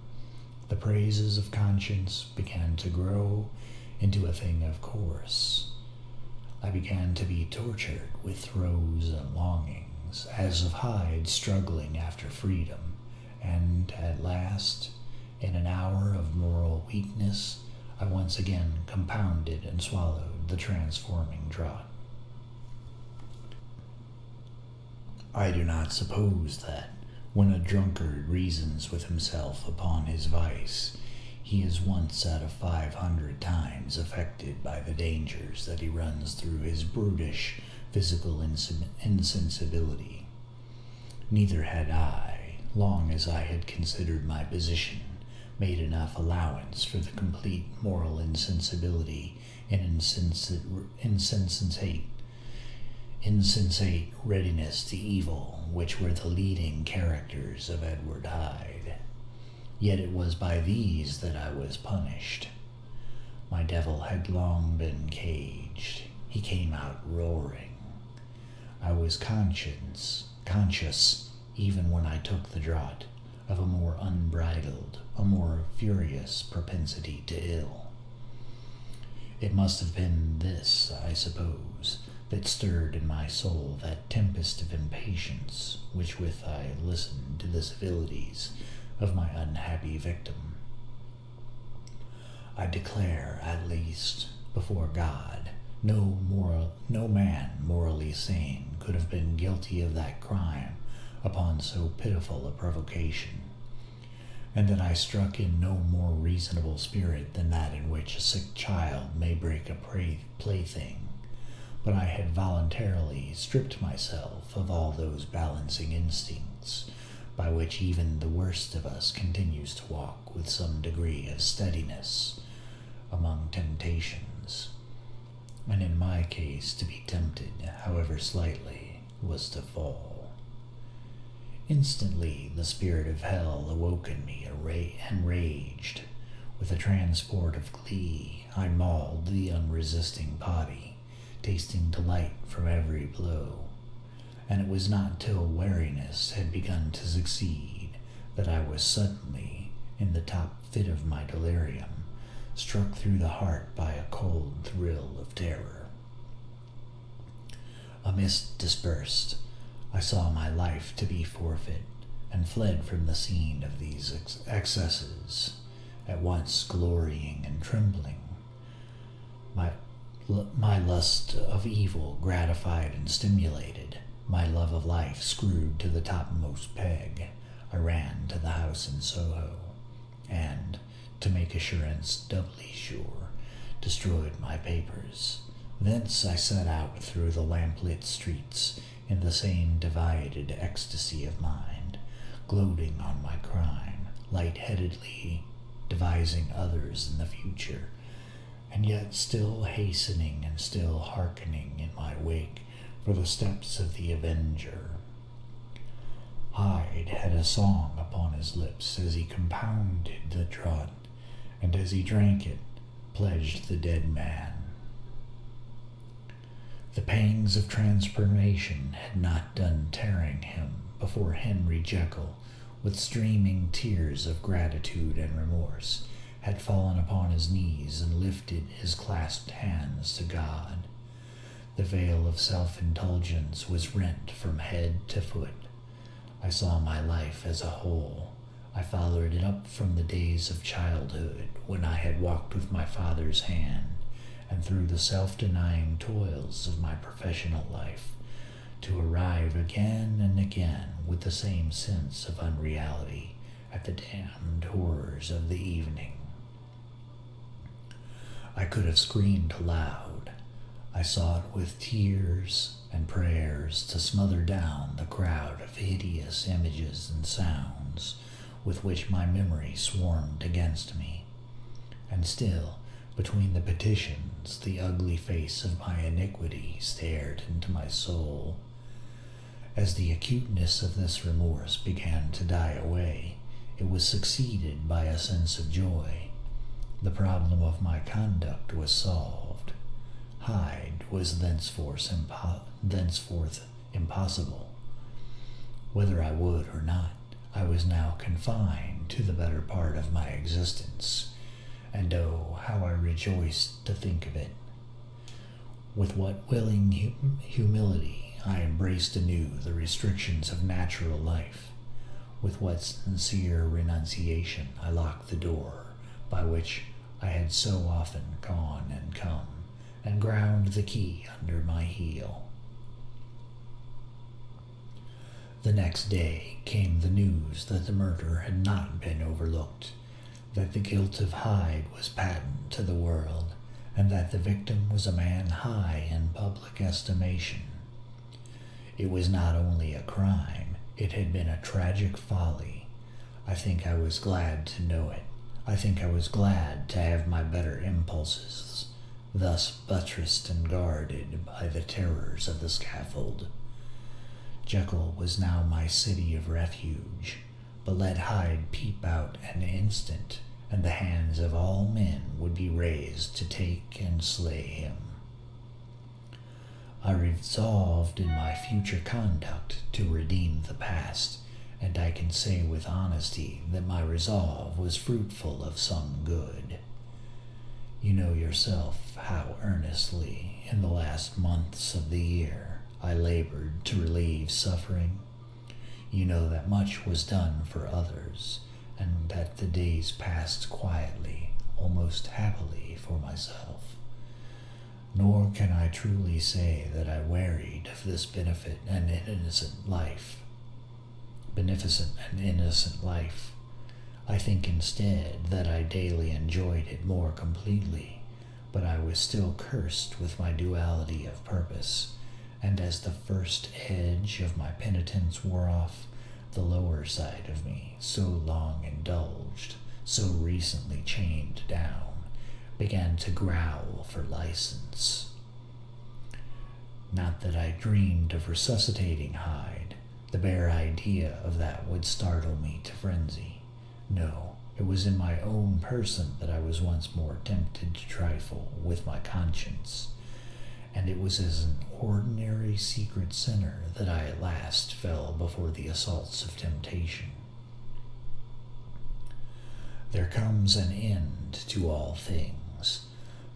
The praises of conscience began to grow into a thing of course. I began to be tortured with throes and longings, as of Hyde struggling after freedom, and at last, in an hour of moral weakness, I once again compounded and swallowed the transforming draught. I do not suppose that, when a drunkard reasons with himself upon his vice, he is once out of 500 times affected by the dangers that he runs through his brutish physical insensibility. Neither had I, long as I had considered my position, made enough allowance for the complete moral insensibility and insensate readiness to evil which were the leading characters of Edward Hyde. Yet it was by these that I was punished. My devil had long been caged. He came out roaring. I was conscious, even when I took the draught, of a more unbridled, a more furious propensity to ill. It must have been this, I suppose, that stirred in my soul that tempest of impatience which with I listened to the civilities of my unhappy victim. I declare, at least, before God, no man morally sane could have been guilty of that crime upon so pitiful a provocation, and that I struck in no more reasonable spirit than that in which a sick child may break a plaything, but I had voluntarily stripped myself of all those balancing instincts by which even the worst of us continues to walk with some degree of steadiness among temptations, and in my case to be tempted, however slightly, was to fall. Instantly the spirit of hell awoke in me and raged. With a transport of glee, I mauled the unresisting body, tasting delight from every blow, and it was not till weariness had begun to succeed that I was suddenly, in the top fit of my delirium, struck through the heart by a cold thrill of terror. A mist dispersed. I saw my life to be forfeit, and fled from the scene of these excesses, at once glorying and trembling. My lust of evil gratified and stimulated, my love of life screwed to the topmost peg, I ran to the house in Soho, and, to make assurance doubly sure, destroyed my papers. Thence I set out through the lamplit streets in the same divided ecstasy of mind, gloating on my crime, light-headedly devising others in the future, and yet still hastening and still hearkening in my wake for the steps of the avenger. Hyde had a song upon his lips as he compounded the draught, and as he drank it, pledged the dead man. The pangs of transformation had not done tearing him before Henry Jekyll, with streaming tears of gratitude and remorse, had fallen upon his knees and lifted his clasped hands to God. The veil of self-indulgence was rent from head to foot. I saw my life as a whole. I followed it up from the days of childhood, when I had walked with my father's hand, and through the self-denying toils of my professional life, to arrive again and again with the same sense of unreality at the damned horrors of the evening. I could have screamed aloud. I sought with tears and prayers to smother down the crowd of hideous images and sounds with which my memory swarmed against me. And still, between the petitions, the ugly face of my iniquity stared into my soul. As the acuteness of this remorse began to die away, it was succeeded by a sense of joy. The problem of my conduct was solved. Hyde was thenceforth impossible. Whether I would or not, I was now confined to the better part of my existence, and oh, how I rejoiced to think of it. With what willing humility I embraced anew the restrictions of natural life. With what sincere renunciation I locked the door by which I had so often gone and come, and ground the key under my heel. The next day came the news that the murder had not been overlooked, that the guilt of Hyde was patent to the world, and that the victim was a man high in public estimation. It was not only a crime, it had been a tragic folly. I think I was glad to know it. I think I was glad to have my better impulses thus buttressed and guarded by the terrors of the scaffold. Jekyll was now my city of refuge, but let Hyde peep out an instant, and the hands of all men would be raised to take and slay him. I resolved in my future conduct to redeem the past, and I can say with honesty that my resolve was fruitful of some good. You know yourself how earnestly, in the last months of the year, I labored to relieve suffering. You know that much was done for others, and that the days passed quietly, almost happily for myself. Nor can I truly say that I wearied of this beneficent and innocent life. I think instead that I daily enjoyed it more completely, but I was still cursed with my duality of purpose, and as the first edge of my penitence wore off, the lower side of me, so long indulged, so recently chained down, began to growl for license. Not that I dreamed of resuscitating Hyde. The bare idea of that would startle me to frenzy. No, it was in my own person that I was once more tempted to trifle with my conscience, and it was as an ordinary secret sinner that I at last fell before the assaults of temptation. There comes an end to all things.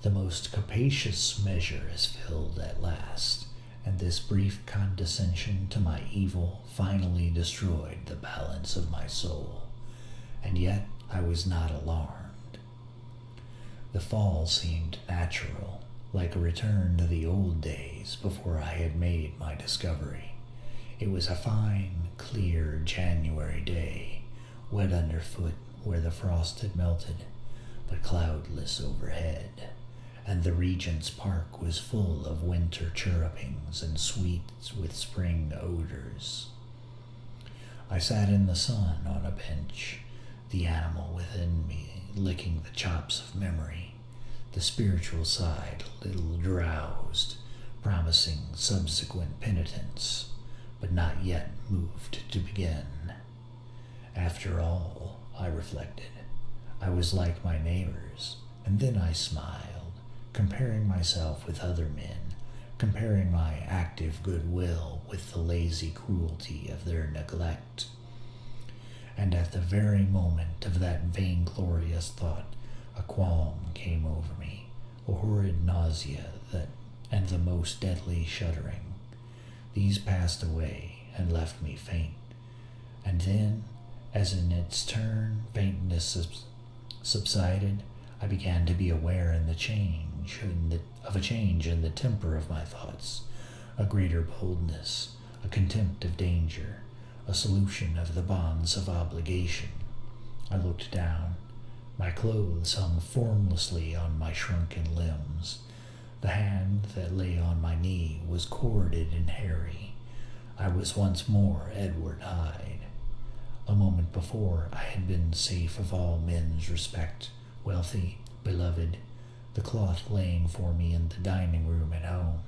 The most capacious measure is filled at last, and this brief condescension to my evil finally destroyed the balance of my soul. And yet I was not alarmed. The fall seemed natural, like a return to the old days before I had made my discovery. It was a fine, clear January day, wet underfoot where the frost had melted, but cloudless overhead, and the Regent's Park was full of winter chirrupings and sweet with spring odors. I sat in the sun on a bench, the animal within me licking the chops of memory, the spiritual side a little drowsed, promising subsequent penitence, but not yet moved to begin. After all, I reflected, I was like my neighbors, and then I smiled, comparing myself with other men, comparing my active goodwill with the lazy cruelty of their neglect. And at the very moment of that vainglorious thought, a qualm came over me, a horrid nausea and the most deadly shuddering. These passed away and left me faint, and then, as in its turn faintness subsided, I began to be aware of a change in the temper of my thoughts, a greater boldness, a contempt of danger, a solution of the bonds of obligation. I looked down. My clothes hung formlessly on my shrunken limbs. The hand that lay on my knee was corded and hairy. I was once more Edward Hyde. A moment before, I had been safe of all men's respect, wealthy, beloved, the cloth laying for me in the dining room at home.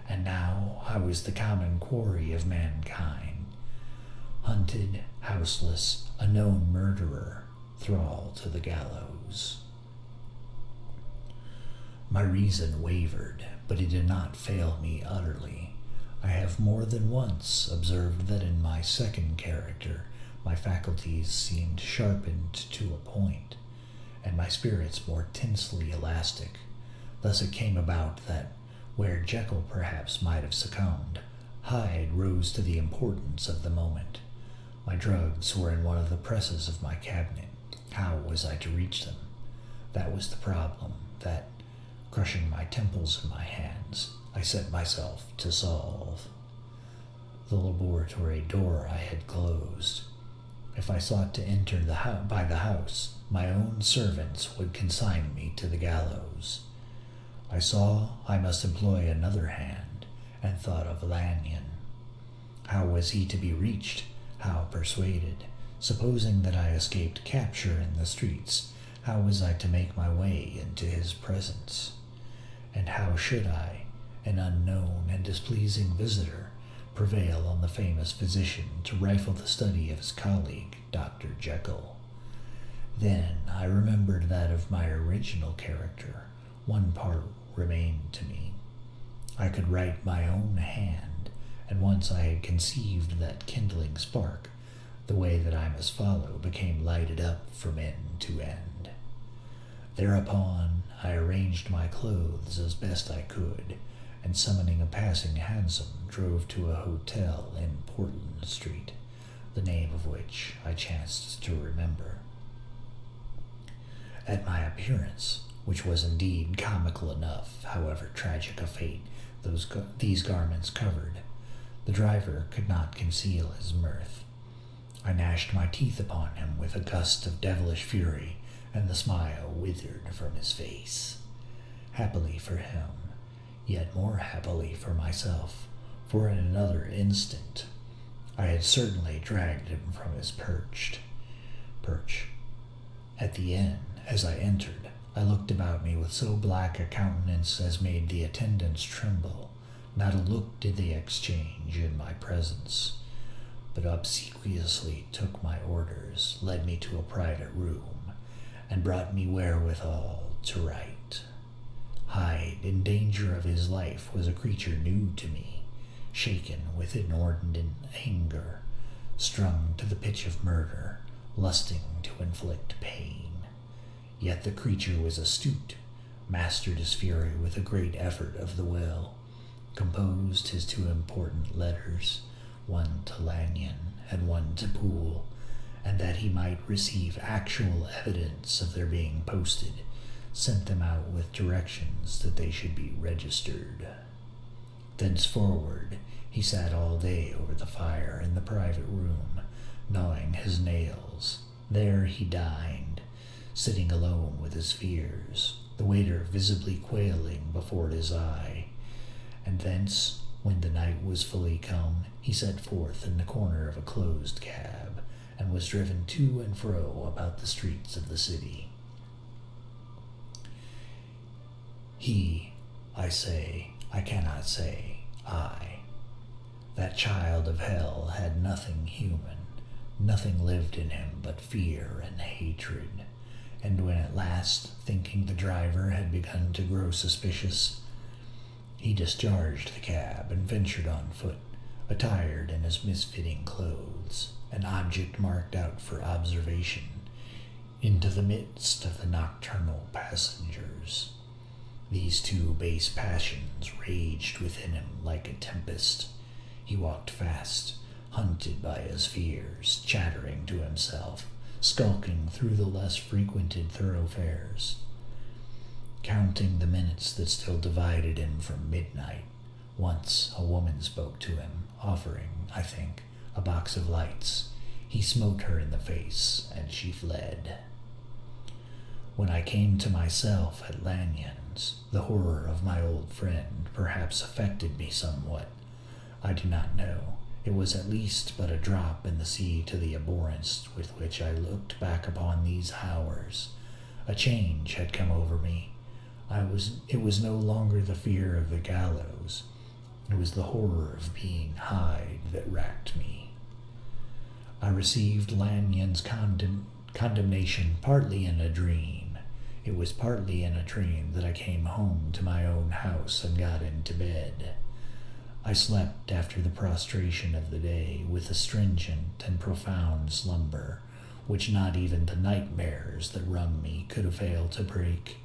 And now I was the common quarry of mankind, hunted, houseless, a known murderer, thrall to the gallows. My reason wavered, but it did not fail me utterly. I have more than once observed that in my second character my faculties seemed sharpened to a point, and my spirits more tensely elastic. Thus it came about that, where Jekyll perhaps might have succumbed, Hyde rose to the importance of the moment. My drugs were in one of the presses of my cabinet. How was I to reach them? That was the problem that, crushing my temples in my hands, I set myself to solve. The laboratory door I had closed. If I sought to enter by the house, my own servants would consign me to the gallows. I saw I must employ another hand, and thought of Lanyon. How was he to be reached? How persuaded? Supposing that I escaped capture in the streets, How was I to make my way into his presence? And how should I, an unknown and displeasing visitor, prevail on the famous physician to rifle the study of his colleague, Dr. Jekyll? Then I remembered that of my original character. One part remained to me. I could write my own hand, and once I had conceived that kindling spark, the way that I must follow became lighted up from end to end. Thereupon I arranged my clothes as best I could, and summoning a passing hansom, drove to a hotel in Portland Street, the name of which I chanced to remember. At my appearance, which was indeed comical enough, however tragic a fate these garments covered, the driver could not conceal his mirth. I gnashed my teeth upon him with a gust of devilish fury, and the smile withered from his face. Happily for him, yet more happily for myself, for in another instant I had certainly dragged him from his perch. At the inn, as I entered, I looked about me with so black a countenance as made the attendants tremble. Not a look did they exchange in my presence, but obsequiously took my orders, led me to a private room, and brought me wherewithal to write. Hyde, in danger of his life, was a creature new to me, shaken with inordinate anger, strung to the pitch of murder, lusting to inflict pain. Yet the creature was astute, mastered his fury with a great effort of the will, composed his two important letters, one to Lanyon and one to Poole, and that he might receive actual evidence of their being posted, sent them out with directions that they should be registered. Thenceforward he sat all day over the fire in the private room, gnawing his nails. There he dined, sitting alone with his fears, the waiter visibly quailing before his eye. And thence, when the night was fully come, he set forth in the corner of a closed cab, and was driven to and fro about the streets of the city. He, I say, I cannot say, I. That child of hell had nothing human, nothing lived in him but fear and hatred, and when at last, thinking the driver had begun to grow suspicious, he discharged the cab and ventured on foot, attired in his misfitting clothes, an object marked out for observation, into the midst of the nocturnal passengers. These two base passions raged within him like a tempest. He walked fast, hunted by his fears, chattering to himself, skulking through the less frequented thoroughfares. Counting the minutes that still divided him from midnight, once a woman spoke to him, offering, I think, a box of lights. He smote her in the face, and she fled. When I came to myself at Lanyon's, the horror of my old friend perhaps affected me somewhat. I do not know. It was at least but a drop in the sea to the abhorrence with which I looked back upon these hours. A change had come over me. It was no longer the fear of the gallows. It was the horror of being Hyde that racked me. I received Lanyon's condemnation partly in a dream. It was partly in a dream that I came home to my own house and got into bed. I slept after the prostration of the day with a stringent and profound slumber, which not even the nightmares that wrung me could avail to break.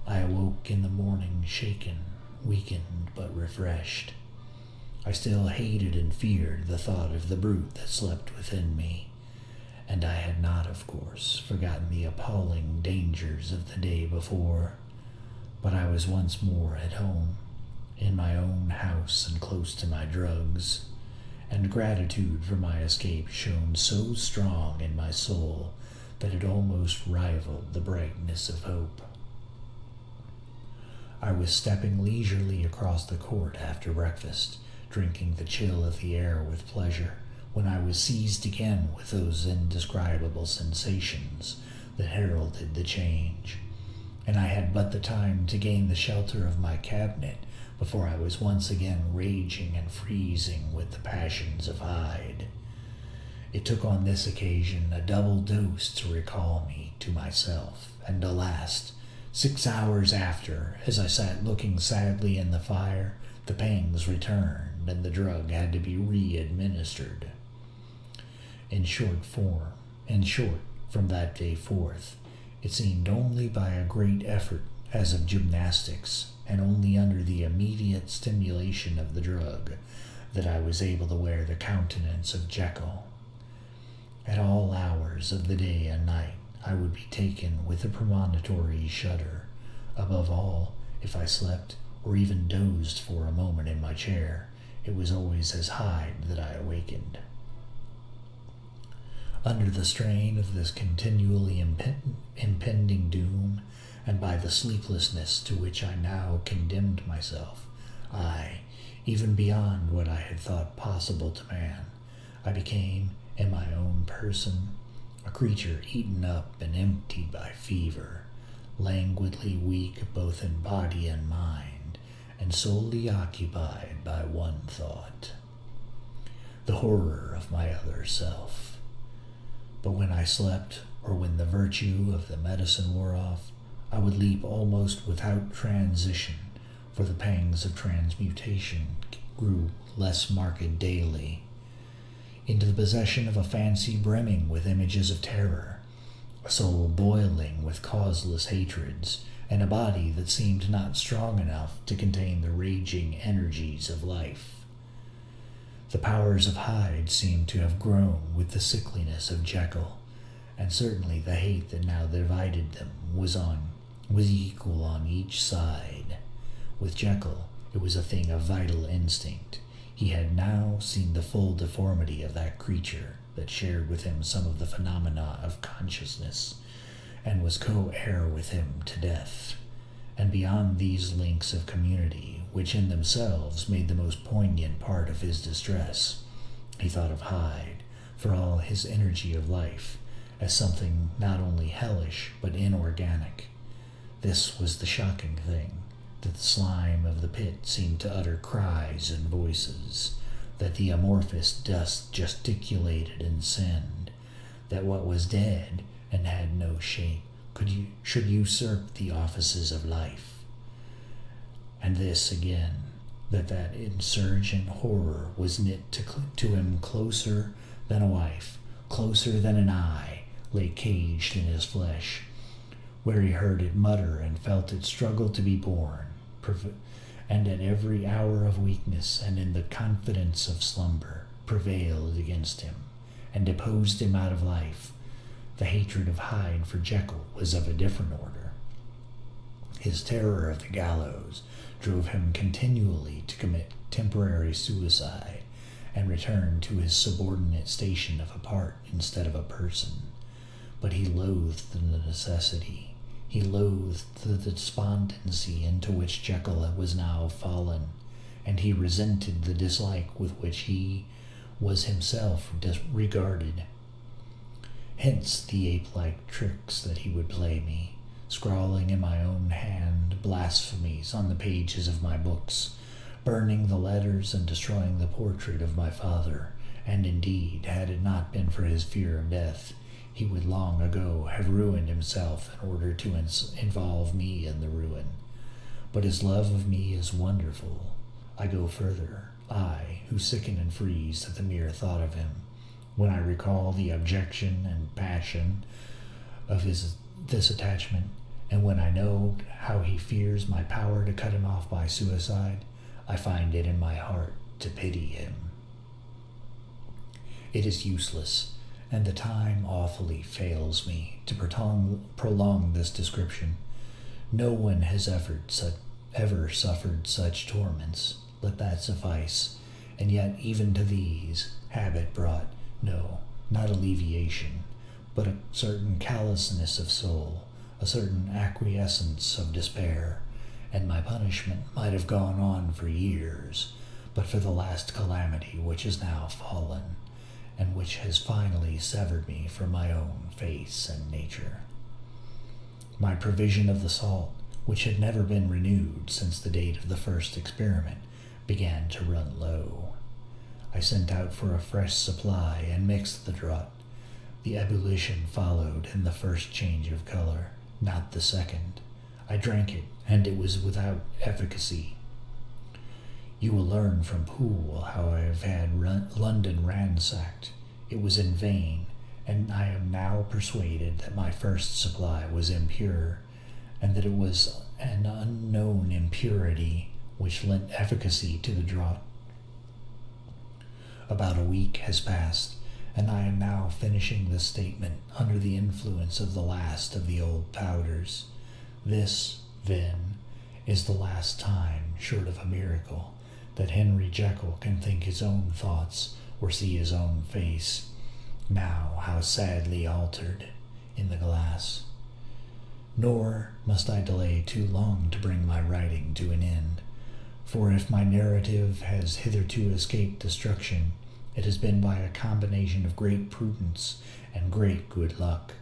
I awoke in the morning shaken, weakened, but refreshed. I still hated and feared the thought of the brute that slept within me, and I had not, of course, forgotten the appalling dangers of the day before. But I was once more at home, in my own house and close to my drugs, and gratitude for my escape shone so strong in my soul that it almost rivaled the brightness of hope. I was stepping leisurely across the court after breakfast, drinking the chill of the air with pleasure, when I was seized again with those indescribable sensations, that heralded the change, and I had but the time to gain the shelter of my cabinet before I was once again raging and freezing with the passions of Hyde. It took on this occasion a double dose to recall me to myself, and alas, 6 hours after, as I sat looking sadly in the fire, the pangs returned, and the drug had to be re-administered. In short, from that day forth, it seemed only by a great effort, as of gymnastics, and only under the immediate stimulation of the drug, that I was able to wear the countenance of Jekyll. At all hours of the day and night, I would be taken with a premonitory shudder. Above all, if I slept, or even dozed for a moment in my chair, it was always as Hyde that I awakened. Under the strain of this continually impending doom, and by the sleeplessness to which I now condemned myself, even beyond what I had thought possible to man, I became, in my own person, a creature eaten up and emptied by fever, languidly weak both in body and mind, and solely occupied by one thought, the horror of my other self. But when I slept, or when the virtue of the medicine wore off, I would leap almost without transition, for the pangs of transmutation grew less marked daily, into the possession of a fancy brimming with images of terror, a soul boiling with causeless hatreds, and a body that seemed not strong enough to contain the raging energies of life. The powers of Hyde seemed to have grown with the sickliness of Jekyll, and certainly the hate that now divided them was equal on each side. With Jekyll, it was a thing of vital instinct. He had now seen the full deformity of that creature that shared with him some of the phenomena of consciousness, and was co-heir with him to death. And beyond these links of community, which in themselves made the most poignant part of his distress, he thought of Hyde, for all his energy of life, as something not only hellish but inorganic. This was the shocking thing, that the slime of the pit seemed to utter cries and voices, that the amorphous dust gesticulated and sinned, that what was dead and had no shape should usurp the offices of life. And this again, that insurgent horror was knit to him closer than a wife, closer than an eye, lay caged in his flesh, where he heard it mutter and felt it struggle to be born, and at every hour of weakness and in the confidence of slumber prevailed against him, and deposed him out of life. The hatred of Hyde for Jekyll was of a different order. His terror of the gallows drove him continually to commit temporary suicide and return to his subordinate station of a part instead of a person. But he loathed the necessity. He loathed the despondency into which Jekyll was now fallen, and he resented the dislike with which he was himself regarded. Hence the ape-like tricks that he would play me, scrawling in my own hand blasphemies on the pages of my books, burning the letters and destroying the portrait of my father, and indeed, had it not been for his fear of death, he would long ago have ruined himself in order to involve me in the ruin. But his love of me is wonderful. I go further, I, who sicken and freeze at the mere thought of him, when I recall the abjection and passion of this attachment, and when I know how he fears my power to cut him off by suicide, I find it in my heart to pity him. It is useless, and the time awfully fails me to prolong this description. No one has ever suffered such torments, let that suffice, and yet even to these habit brought no, not alleviation, but a certain callousness of soul, a certain acquiescence of despair, and my punishment might have gone on for years, but for the last calamity which has now fallen, and which has finally severed me from my own face and nature. My provision of the salt, which had never been renewed since the date of the first experiment, began to run low. I sent out for a fresh supply and mixed the draught. The ebullition followed in the first change of color, not the second. I drank it, and it was without efficacy. You will learn from Poole how I have had London ransacked. It was in vain, and I am now persuaded that my first supply was impure, and that it was an unknown impurity which lent efficacy to the draught. About a week has passed, and I am now finishing this statement under the influence of the last of the old powders. This, then, is the last time, short of a miracle, that Henry Jekyll can think his own thoughts or see his own face, now how sadly altered, in the glass. Nor must I delay too long to bring my writing to an end, for if my narrative has hitherto escaped destruction, it has been by a combination of great prudence and great good luck.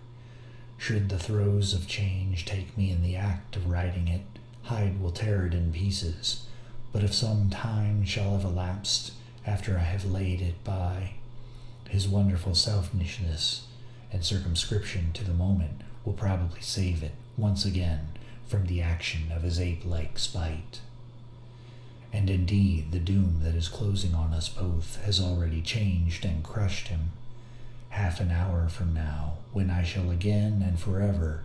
Should the throes of change take me in the act of writing it, Hyde will tear it in pieces, but if some time shall have elapsed after I have laid it by, his wonderful selfishness and circumscription to the moment will probably save it once again from the action of his ape-like spite. And indeed the doom that is closing on us both has already changed and crushed him. Half an hour from now, when I shall again and forever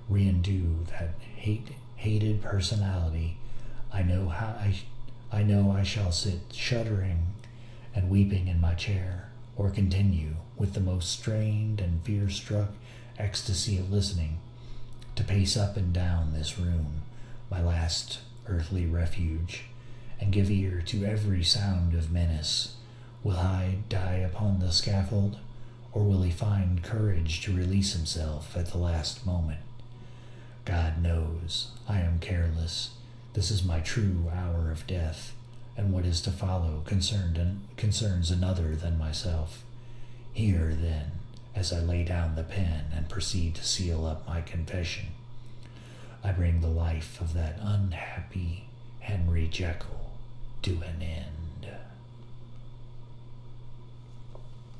re-endue that hated personality, I know I shall sit shuddering and weeping in my chair, or continue, with the most strained and fear-struck ecstasy of listening, to pace up and down this room, my last earthly refuge, and give ear to every sound of menace. Will Hyde die upon the scaffold, or will he find courage to release himself at the last moment? God knows, I am careless. This is my true hour of death, and what is to follow concerns another than myself. Here, then, as I lay down the pen and proceed to seal up my confession, I bring the life of that unhappy Henry Jekyll to an end.